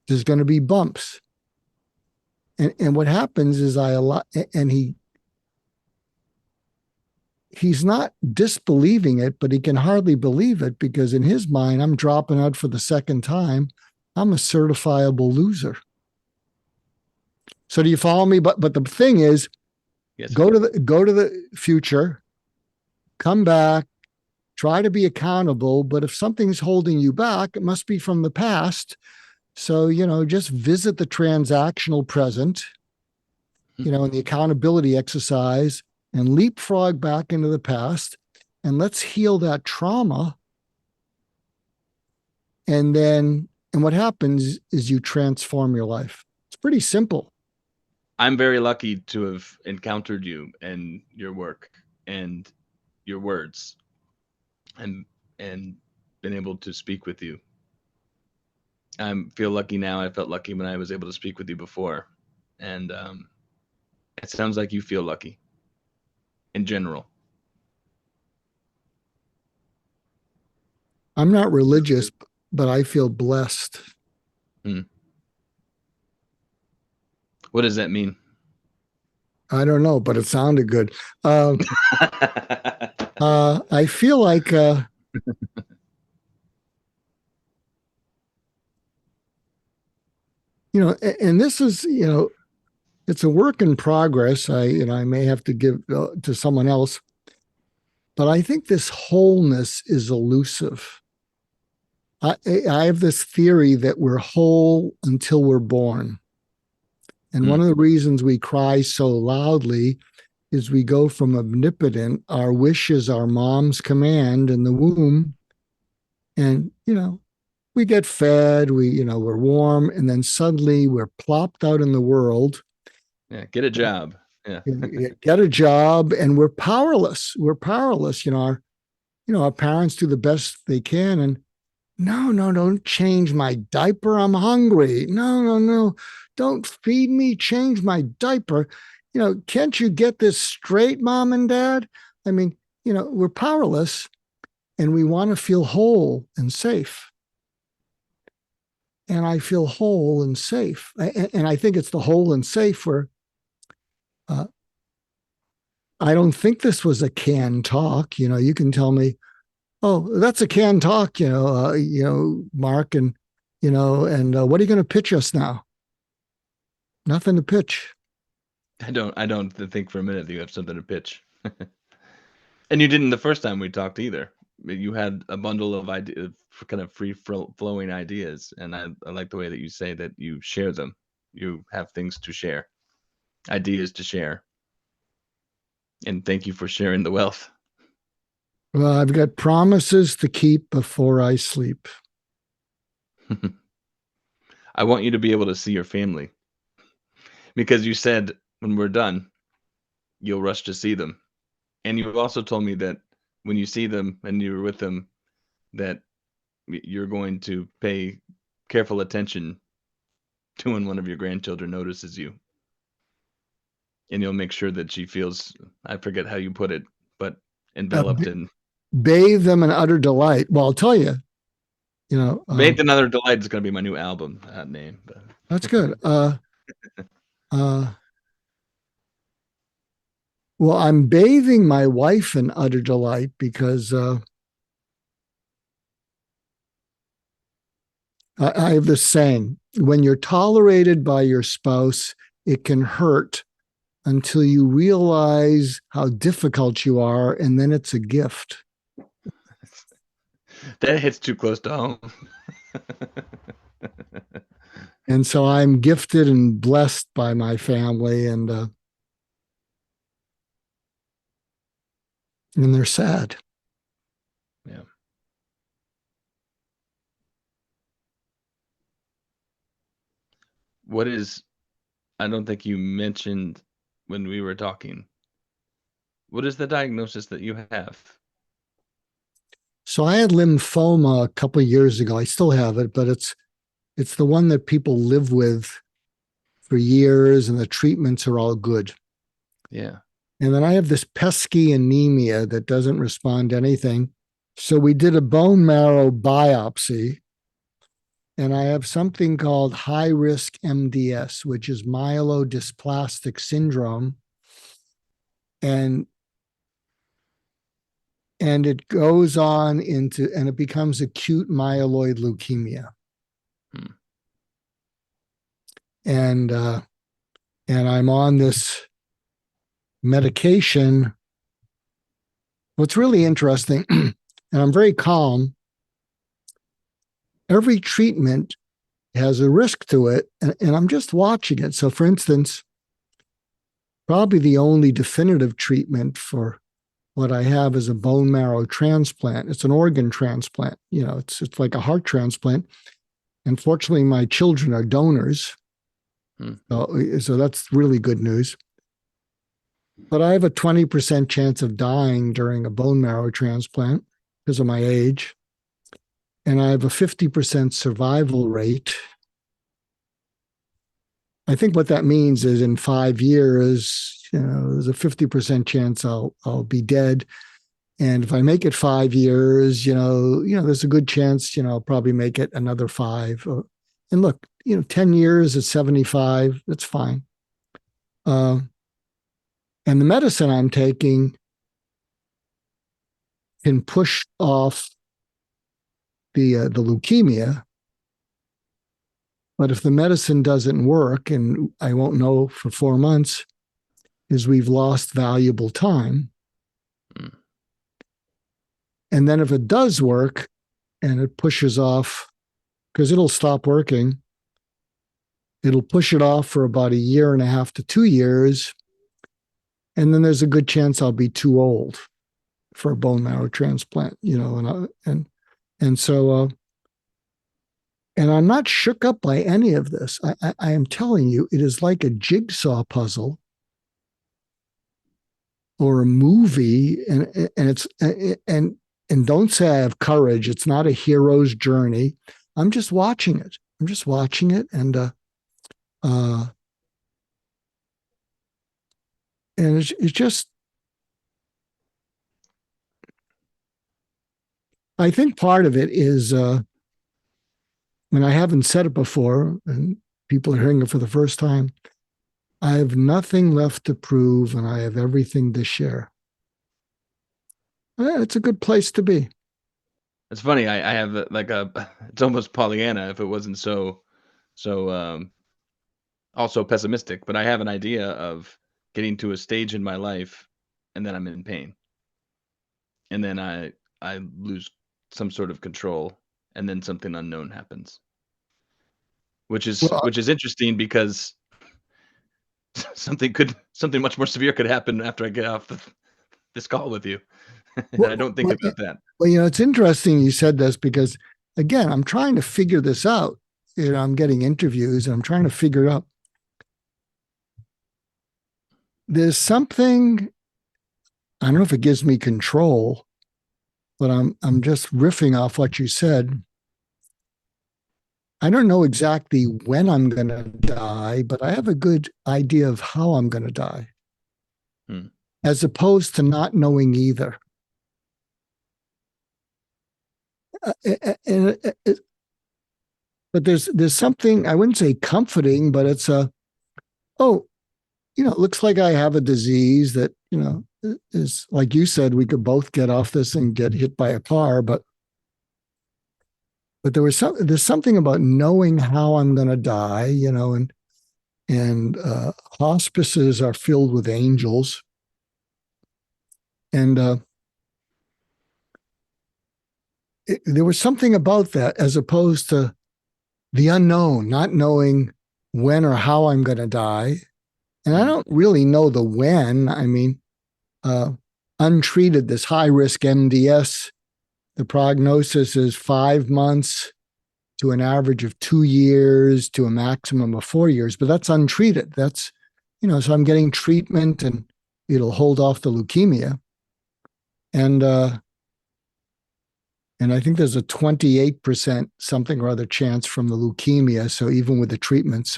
There's going to be bumps. And what happens is he's not disbelieving it, but he can hardly believe it because in his mind, I'm dropping out for the second time. I'm a certifiable loser. So do you follow me? But the thing is, yes, go to the future, come back, try to be accountable, but if something's holding you back, it must be from the past. So, just visit the transactional present, in the accountability exercise, and leapfrog back into the past, and let's heal that trauma. And what happens is you transform your life. It's pretty simple. I'm very lucky to have encountered you and your work and your words and been able to speak with you. I feel lucky now. I felt lucky when I was able to speak with you before. And it sounds like you feel lucky in general. I'm not religious, but I feel blessed. What does that mean? I don't know, but it sounded good. I feel like and this is, it's a work in progress. I may have to give to someone else, but I think this wholeness is elusive. I have this theory that we're whole until we're born. And one of the reasons we cry so loudly is we go from omnipotent, our wish is our mom's command in the womb. And, we get fed, we're warm, and then suddenly we're plopped out in the world. Yeah, get a job. Yeah. Get a job, and we're powerless. We're powerless. Our parents do the best they can. And no, don't change my diaper. I'm hungry. No. Don't feed me. Change my diaper. Can't you get this straight, mom and dad? I mean, we're powerless and we want to feel whole and safe. And I feel whole and safe. And I think it's the whole and safe where I don't think this was a canned talk. You can tell me, oh, that's a canned talk, Mark, and what are you going to pitch us now? Nothing to pitch. I don't think for a minute that you have something to pitch. And you didn't the first time we talked either. You had a bundle of ideas, kind of free flowing ideas, and I like the way that you say that you share them. You have things to share, ideas to share. And thank you for sharing the wealth. Well, I've got promises to keep before I sleep. I want you to be able to see your family. Because you said when we're done, you'll rush to see them. And you've also told me that when you see them and you're with them, that you're going to pay careful attention to when one of your grandchildren notices you. And you'll make sure that she feels, I forget how you put it, but enveloped in. Bathe them in utter delight. Well, I'll tell you, Bathed in Utter Delight is going to be my new album name. But. That's good. Well, I'm bathing my wife in utter delight because I have this saying, when you're tolerated by your spouse, it can hurt until you realize how difficult you are, and then it's a gift. That hits too close to home. And so I'm gifted and blessed by my family, and they're sad. Yeah. What is, I don't think you mentioned when we were talking, what is the diagnosis that you have? So I had lymphoma a couple of years ago. I still have it, but it's the one that people live with for years, and the treatments are all good. Yeah. And then I have this pesky anemia that doesn't respond to anything. So we did a bone marrow biopsy, and I have something called high risk MDS, which is myelodysplastic syndrome. And it goes on and it becomes acute myeloid leukemia. And I'm on this medication. What's really interesting, and I'm very calm. Every treatment has a risk to it, and I'm just watching it. So, for instance, probably the only definitive treatment for what I have is a bone marrow transplant. It's an organ transplant. It's like a heart transplant. Unfortunately, my children are donors. So that's really good news. But I have a 20% chance of dying during a bone marrow transplant because of my age. And I have a 50% survival rate. I think what that means is in 5 years, there's a 50% chance I'll be dead. And if I make it 5 years, there's a good chance, I'll probably make it another 5. And look, 10 years at 75, that's fine. And the medicine I'm taking can push off the leukemia. But if the medicine doesn't work, and I won't know for 4 months, is we've lost valuable time. And then if it does work and it pushes off, because it'll stop working, it'll push it off for about 1.5 to 2 years. And then there's a good chance I'll be too old for a bone marrow transplant, and so, and I'm not shook up by any of this. I am telling you, it is like a jigsaw puzzle or a movie, and don't say I have courage. It's not a hero's journey. I'm just watching it. And it's just, I think part of it is, and I haven't said it before, and people are hearing it for the first time, I have nothing left to prove, and I have everything to share. It's a good place to be. It's funny. I have it's almost Pollyanna if it wasn't so also pessimistic, but I have an idea of getting to a stage in my life and then I'm in pain. And then I lose some sort of control and then something unknown happens. Well, Which is interesting because something much more severe could happen after I get off this call with you. And I well, don't think about that. well, it's interesting you said this because, again, I'm trying to figure this out. I'm getting interviews and I'm trying to figure it out. There's something, I don't know if it gives me control, but I'm just riffing off what you said. I don't know exactly when I'm going to die, but I have a good idea of how I'm going to die, as opposed to not knowing either. But there's something, I wouldn't say comforting, but it's it looks like I have a disease that, is, like you said, we could both get off this and get hit by a car, but there's something about knowing how I'm going to die, and hospices are filled with angels. And there was something about that as opposed to the unknown, not knowing when or how I'm going to die. And I don't really know the when. I mean, untreated, this high risk MDS, the prognosis is 5 months to an average of 2 years to a maximum of 4 years, but that's untreated. That's, so I'm getting treatment and it'll hold off the leukemia. And I think there's a 28% something or other chance from the leukemia. So even with the treatment,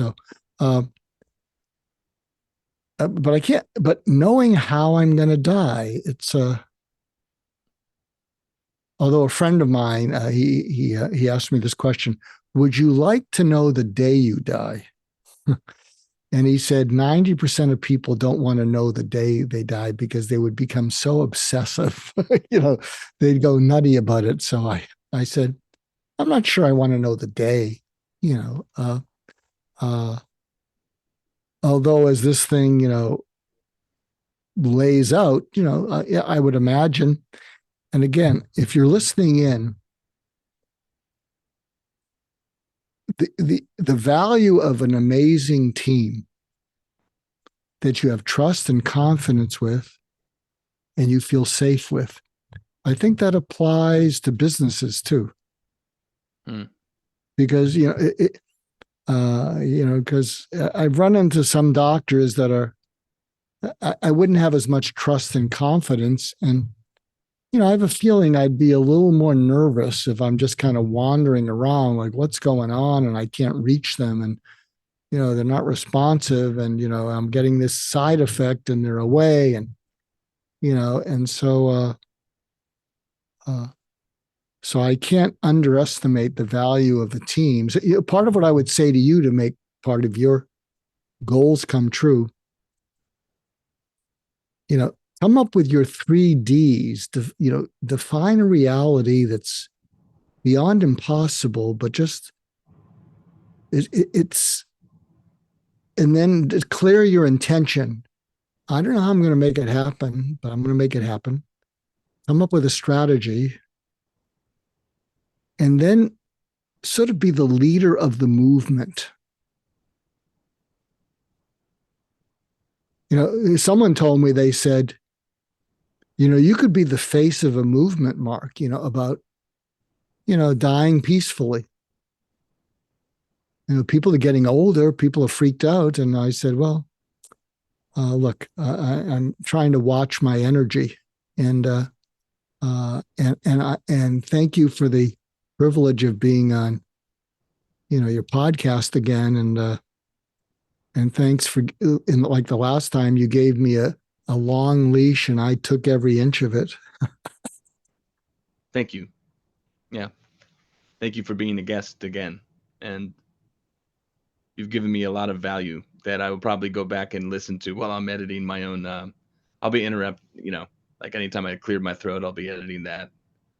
but I can't, but knowing how I'm going to die, it's, although a friend of mine, he asked me this question: would you like to know the day you die? And he said 90% of people don't want to know the day they die because they would become so obsessive, they'd go nutty about it. So I said, I'm not sure I want to know the day, although as this thing, lays out, I would imagine And again, if you're listening in, the value of an amazing team that you have trust and confidence with and you feel safe with, I think that applies to businesses too. Hmm. Because because I've run into some doctors that are, I wouldn't have as much trust and confidence, and I have a feeling I'd be a little more nervous if I'm just kind of wandering around, like what's going on, and I can't reach them, and they're not responsive, and I'm getting this side effect, and they're away, and and uh, so I can't underestimate the value of the teams. Part of what I would say to you to make part of your goals come true, come up with your 3Ds. Define a reality that's beyond impossible, but just it's, and then declare your intention. I don't know how I'm going to make it happen, but I'm going to make it happen. Come up with a strategy, and then sort of be the leader of the movement. Someone told me, they said, you could be the face of a movement, Mark, about, dying peacefully. People are getting older, people are freaked out. And I said, well, look, I'm trying to watch my energy, and and thank you for the privilege of being on, your podcast again, and thanks for, in like the last time, you gave me a long leash, and I took every inch of it. Thank you. Yeah, thank you for being a guest again, and you've given me a lot of value that I will probably go back and listen to while I'm editing my own. I'll be interrupt, like anytime I cleared my throat, I'll be editing that,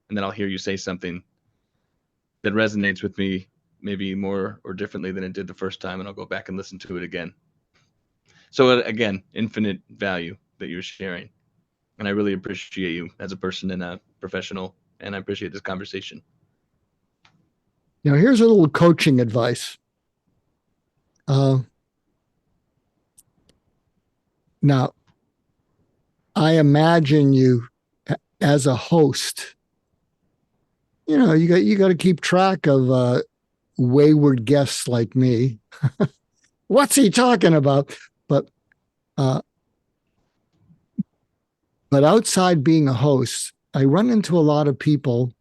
and then I'll hear you say something that resonates with me, maybe more or differently than it did the first time, and I'll go back and listen to it again. So again, infinite value that you're sharing, and I really appreciate you as a person and a professional, and I appreciate this conversation. Here's a little coaching advice. Now, I imagine you as a host, you got to keep track of wayward guests like me. What's he talking about? Uh, but outside being a host, I run into a lot of people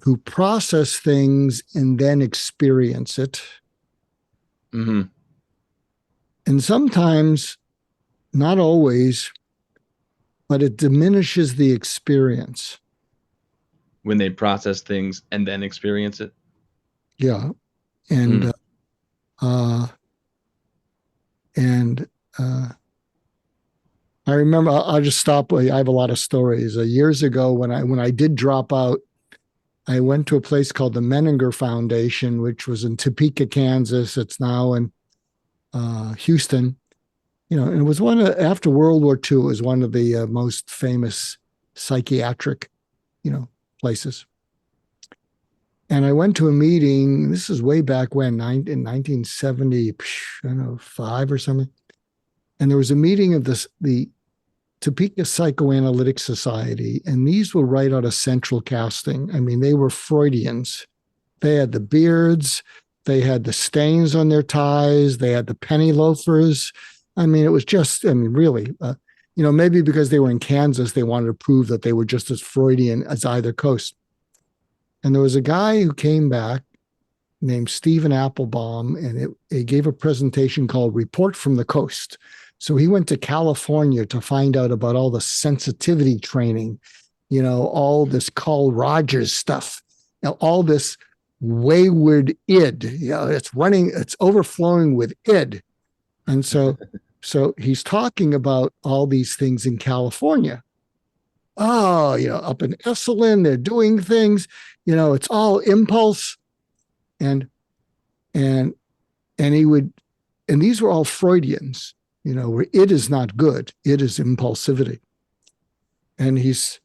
who process things and then experience it. Mm-hmm. And sometimes, not always, but it diminishes the experience. When they process things and then experience it. Yeah. And, Mm. and, I remember, I'll just stop. I have a lot of stories. Years ago, when I did drop out, I went to a place called the Menninger Foundation, which was in Topeka, Kansas. It's now in Houston. And it was after World War II, it was one of the most famous psychiatric, places. And I went to a meeting. This is way back when, in 1970, I don't know, 5 or something. And there was a meeting of the Topeka Psychoanalytic Society, and these were right out of Central Casting. I mean, they were Freudians. They had the beards, they had the stains on their ties, they had the penny loafers. I mean, it was just, really, maybe because they were in Kansas, they wanted to prove that they were just as Freudian as either coast. And there was a guy who came back named Stephen Applebaum, and it gave a presentation called Report from the Coast. So he went to California to find out about all the sensitivity training, all this Carl Rogers stuff, all this wayward id, it's overflowing with id. And so he's talking about all these things in California. Oh, up in Esalen, they're doing things, it's all impulse. And and he would, and these were all Freudians, where it is not good, it is impulsivity. And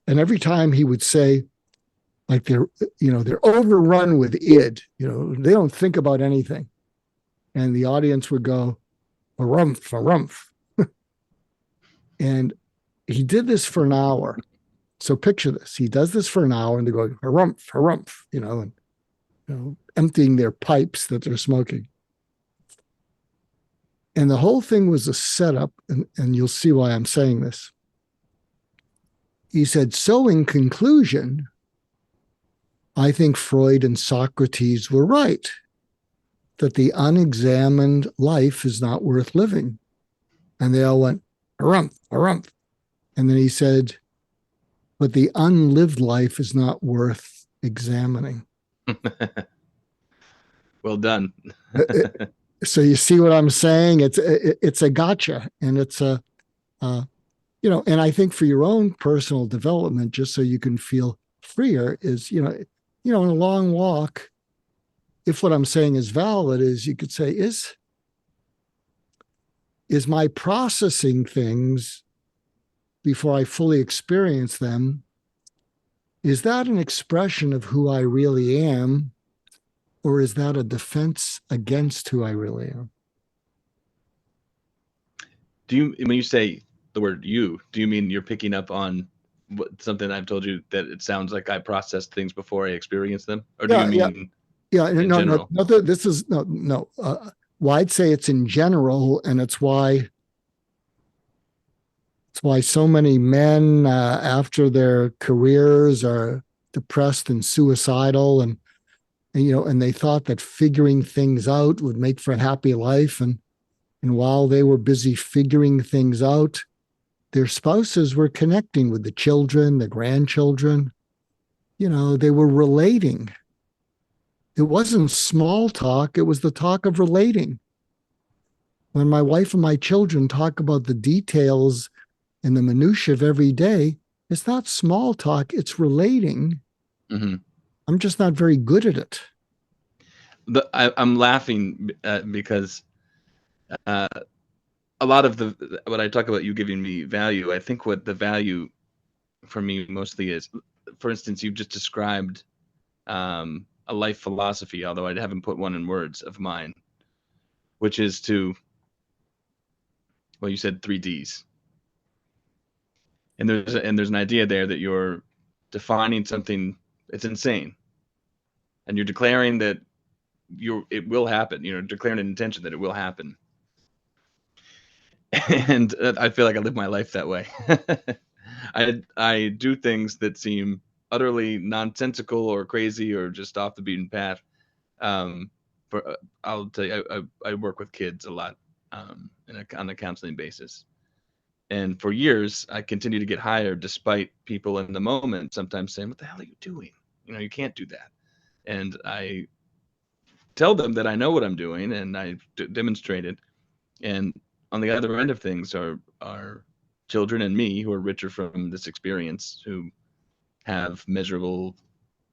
every time he would say, like, they're overrun with id, they don't think about anything. And the audience would go, harumph, harumph. And he did this for an hour. So picture this. He does this for an hour and they're going, harumph, harumph, and emptying their pipes that they're smoking. And the whole thing was a setup, and you'll see why I'm saying this. He said, so in conclusion, I think Freud and Socrates were right, that the unexamined life is not worth living. And they all went, harumph, harumph. And then he said, but the unlived life is not worth examining. Well done. So you see what I'm saying? It's a gotcha, and it's a, and I think for your own personal development, just so you can feel freer, is in a long walk, if what I'm saying is valid, is you could say, is my processing things before I fully experience them, is that an expression of who I really am, or is that a defense against who I really am? When you say the word you, do you mean you're picking up on something I've told you, that it sounds like I process things before I experience them? Or do you mean in general? No, this is no. Well, I'd say it's in general, and it's why so many men after their careers are depressed and suicidal, and they thought that figuring things out would make for a happy life, and while they were busy figuring things out, their spouses were connecting with the children, the grandchildren. They were relating. It wasn't small talk, it was the talk of relating. When my wife and my children talk about the details and the minutiae of every day, it's not small talk, it's relating. Mm-hmm. I'm just not very good at it. I'm laughing because a lot of what I talk about you giving me value, I think what the value for me mostly is, for instance, you've just described a life philosophy, although I haven't put one in words, of mine, which is you said 3 Ds. And there's an idea there that you're defining something, it's insane. And you're declaring that it will happen, declaring an intention that it will happen. And I feel like I live my life that way. I do things that seem utterly nonsensical or crazy or just off the beaten path. I'll tell you, I work with kids a lot on a counseling basis. And for years, I continue to get hired despite people in the moment sometimes saying, what the hell are you doing? You can't do that. And I tell them that I know what I'm doing, and I demonstrate it. And on the other end of things are children and me who are richer from this experience, who have measurable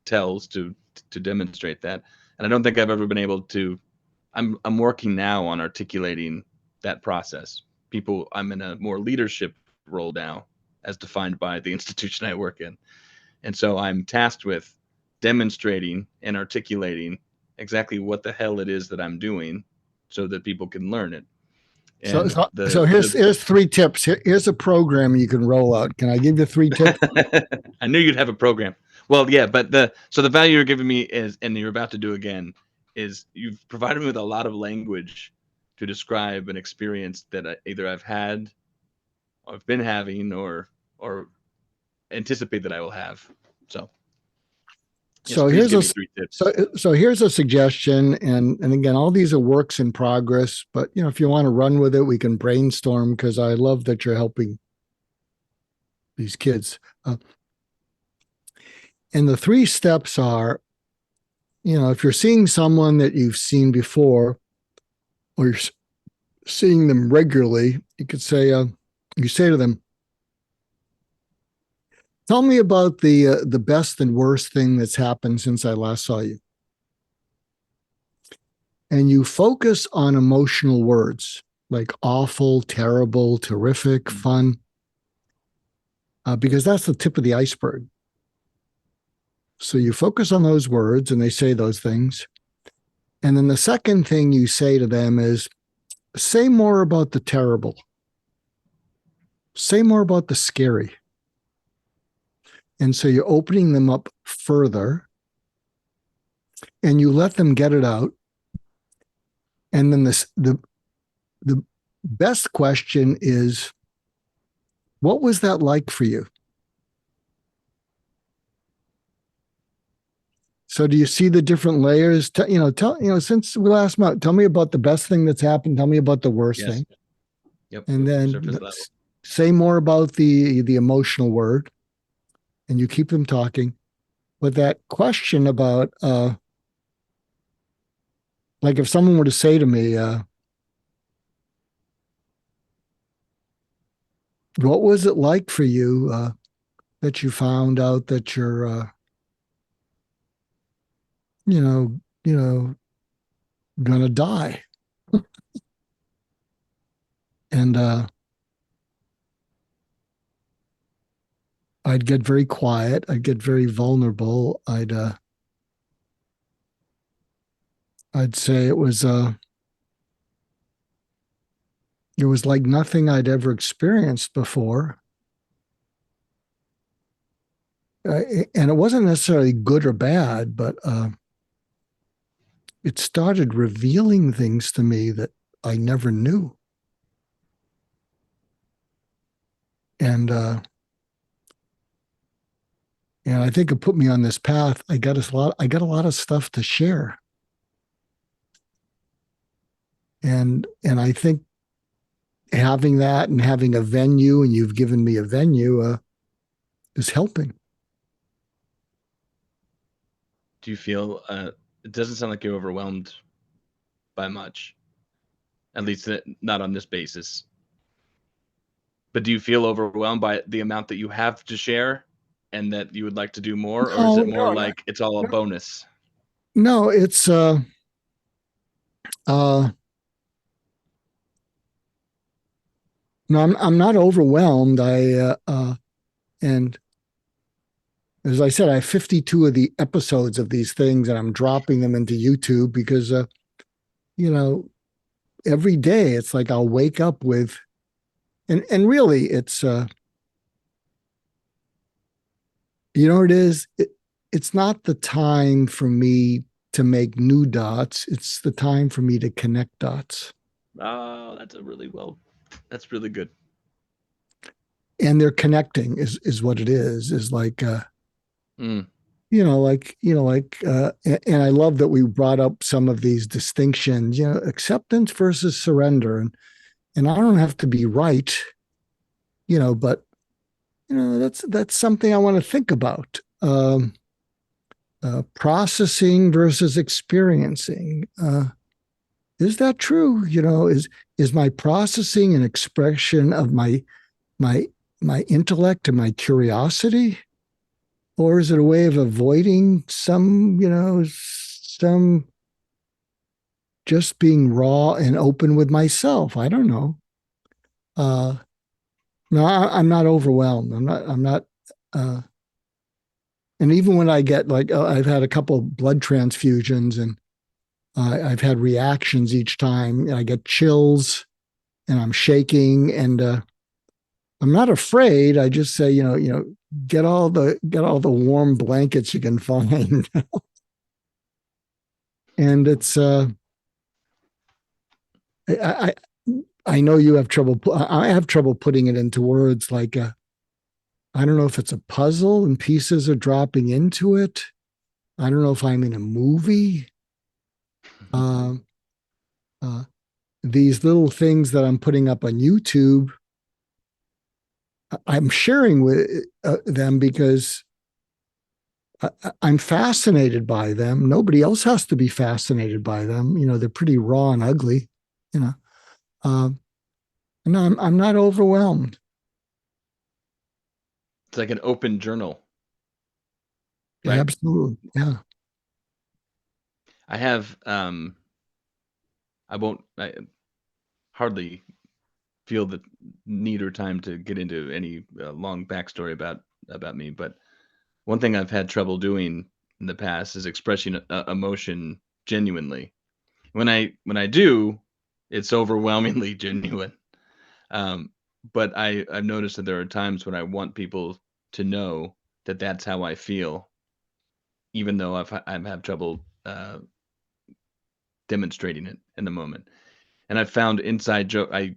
tells to demonstrate that. And I don't think I've ever been able to. I'm working now on articulating that process. I'm in a more leadership role now, as defined by the institution I work in. And so I'm tasked with demonstrating and articulating exactly what the hell it is that I'm doing so that people can learn it. And so here's 3 tips. Here's a program you can roll out. Can I give you 3 tips? I knew you'd have a program. Well, yeah, but the value you're giving me is, and you're about to do again, is you've provided me with a lot of language to describe an experience that either I've had, or I've been having, or anticipate that I will have. So here's 3 tips. So here's a suggestion, and again, all these are works in progress, but if you want to run with it, we can brainstorm, because I love that you're helping these kids. And the 3 steps are, if you're seeing someone that you've seen before, or you're seeing them regularly, you could say, you say to them, tell me about the best and worst thing that's happened since I last saw you. And you focus on emotional words like awful, terrible, terrific, fun. because that's the tip of the iceberg. So you focus on those words and they say those things. And then the second thing you say to them is, say more about the terrible. Say more about the scary. And so you're opening them up further and you let them get it out. And then the best question is, what was that like for you? So do you see the different layers? Since we last met, tell me about the best thing that's happened. Tell me about the worst Yes. thing. Yep. And then Surface level. say more about the emotional word, and you keep them talking. But that question about like if someone were to say to me, what was it like for you that you found out that you're you know, gonna die? And I'd get very quiet. I'd get very vulnerable. I'd say it was like nothing I'd ever experienced before. And it wasn't necessarily good or bad, but it started revealing things to me that I never knew. And I think it put me on this path. I got a lot of stuff to share. And I think having that and having a venue, and you've given me a venue, is helping. Do you feel it doesn't sound like you're overwhelmed by much, at least not on this basis. But do you feel overwhelmed by the amount that you have to share and that you would like to do more? Or is No, it more like it's all a bonus? no, it's uh no, I'm not overwhelmed. And as I said, I have 52 of the episodes of these things, and I'm dropping them into YouTube because you know, every day it's like I'll wake up with, and really it's it is. It's not the time for me to make new dots. It's the time for me to connect dots. Oh, that's really good. And they're connecting is what it is like Mm. And I love that we brought up some of these distinctions, acceptance versus surrender. And I don't have to be right, but that's something I want to think about. Processing versus experiencing. Is that true? Is my processing an expression of my my intellect and my curiosity, or is it a way of avoiding some just being raw and open with myself? I don't know. Uh, no, I'm not overwhelmed. I'm not. And even when I get like, I've had a couple of blood transfusions, and I've had reactions each time. I get chills, and I'm shaking, and I'm not afraid. I just say, get all the warm blankets you can find. And it's I I know you have trouble. I have trouble putting it into words. Like I don't know if it's a puzzle and pieces are dropping into it. I don't know if I'm in a movie. Um, uh, these little things that I'm putting up on YouTube, I'm sharing with them because I'm fascinated by them. Nobody else has to be fascinated by them. They're pretty raw and ugly. You know, um, and I'm not overwhelmed. It's like an open journal, Yeah, right? absolutely. Yeah. I have I won't I hardly feel the need or time to get into any long backstory about me, but one thing I've had trouble doing in the past is expressing emotion genuinely. When I do, it's overwhelmingly genuine. Um, but I've noticed that there are times when I want people to know that that's how I feel, even though I have trouble demonstrating it in the moment. And I've found inside joke. I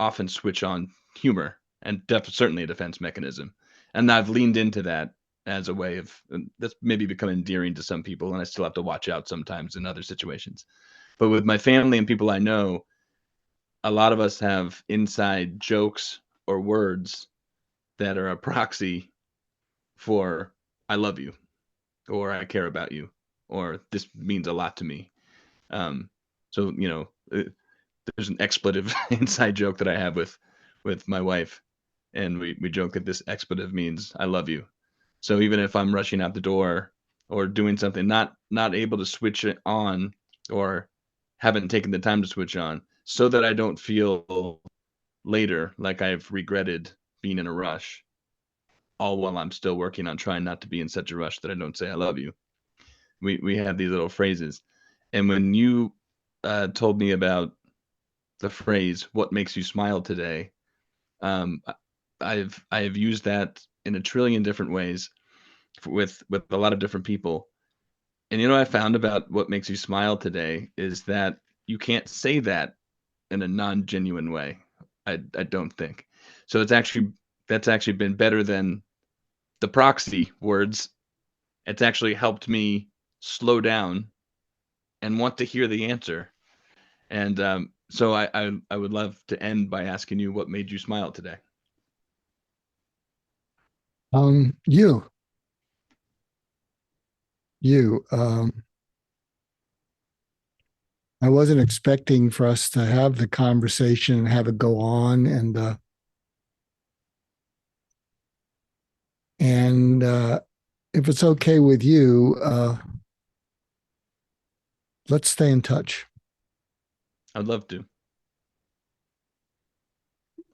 often switch on humor, and certainly a defense mechanism. And I've leaned into that as a way of that's maybe become endearing to some people, and I still have to watch out sometimes in other situations. But with my family and people I know, a lot of us have inside jokes or words that are a proxy for "I love you" or "I care about you" or "this means a lot to me." Um, so there's an expletive inside joke that I have with my wife, and we joke that this expletive means "I love you." So even if I'm rushing out the door or doing something, not able to switch it on, or haven't taken the time to switch on, so that I don't feel later like I've regretted being in a rush, all while I'm still working on trying not to be in such a rush that I don't say "I love you." We have these little phrases, and when you told me about the phrase "What makes you smile today," um, I've used that in a trillion different ways with a lot of different people. And you know what I found about "What makes you smile today" is that you can't say that in a non-genuine way. I don't think. So that's actually been better than the proxy words. It's actually helped me slow down and want to hear the answer. And so I would love to end by asking you what made you smile today. You, you. I wasn't expecting for us to have the conversation and have it go on, and if it's okay with you, let's stay in touch. I'd love to.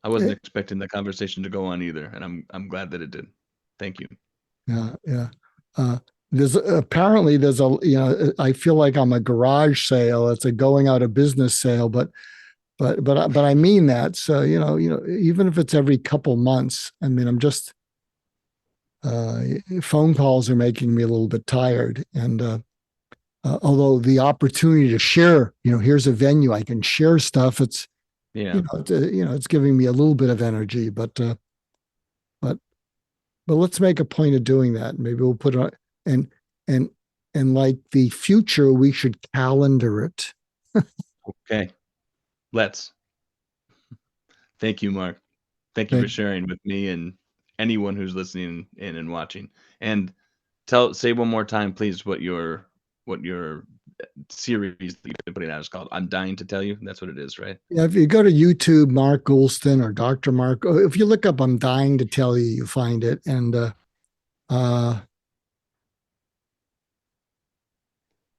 I wasn't expecting the conversation to go on either, and I'm glad that it did. Thank you. Yeah, yeah. There's apparently there's a I feel like I'm a garage sale. It's a going out of business sale, but I mean that. So even if it's every couple months, I mean I'm just phone calls are making me a little bit tired, and although the opportunity to share, here's a venue I can share stuff. It's Yeah. it's giving me a little bit of energy, but let's make a point of doing that. Maybe we'll put it on, and and and like the future, we should calendar it. Okay. Let's. Thank you, Mark. Thank you for sharing with me and anyone who's listening in and watching. And say one more time, please, what your series that you've been putting out is called. I'm dying to tell you. That's what it is, right? Yeah, if you go to YouTube, Mark Goulston or Dr. Mark, if you look up "I'm dying to tell you," you find it. And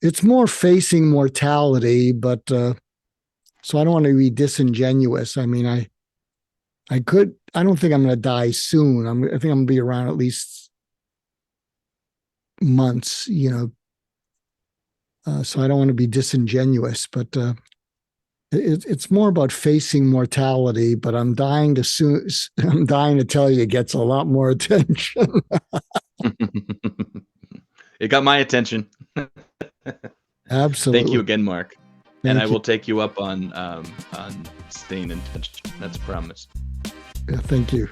it's more facing mortality, but so I don't want to be disingenuous. I mean, I don't think I'm going to die soon. I think I'm going to be around at least months, so I don't want to be disingenuous, but it's more about facing mortality. But I'm dying to tell you, it gets a lot more attention. It got my attention. Absolutely. Thank you again, Mark. Thank I you. will take you up on staying in touch. That's a promise. Yeah, thank you.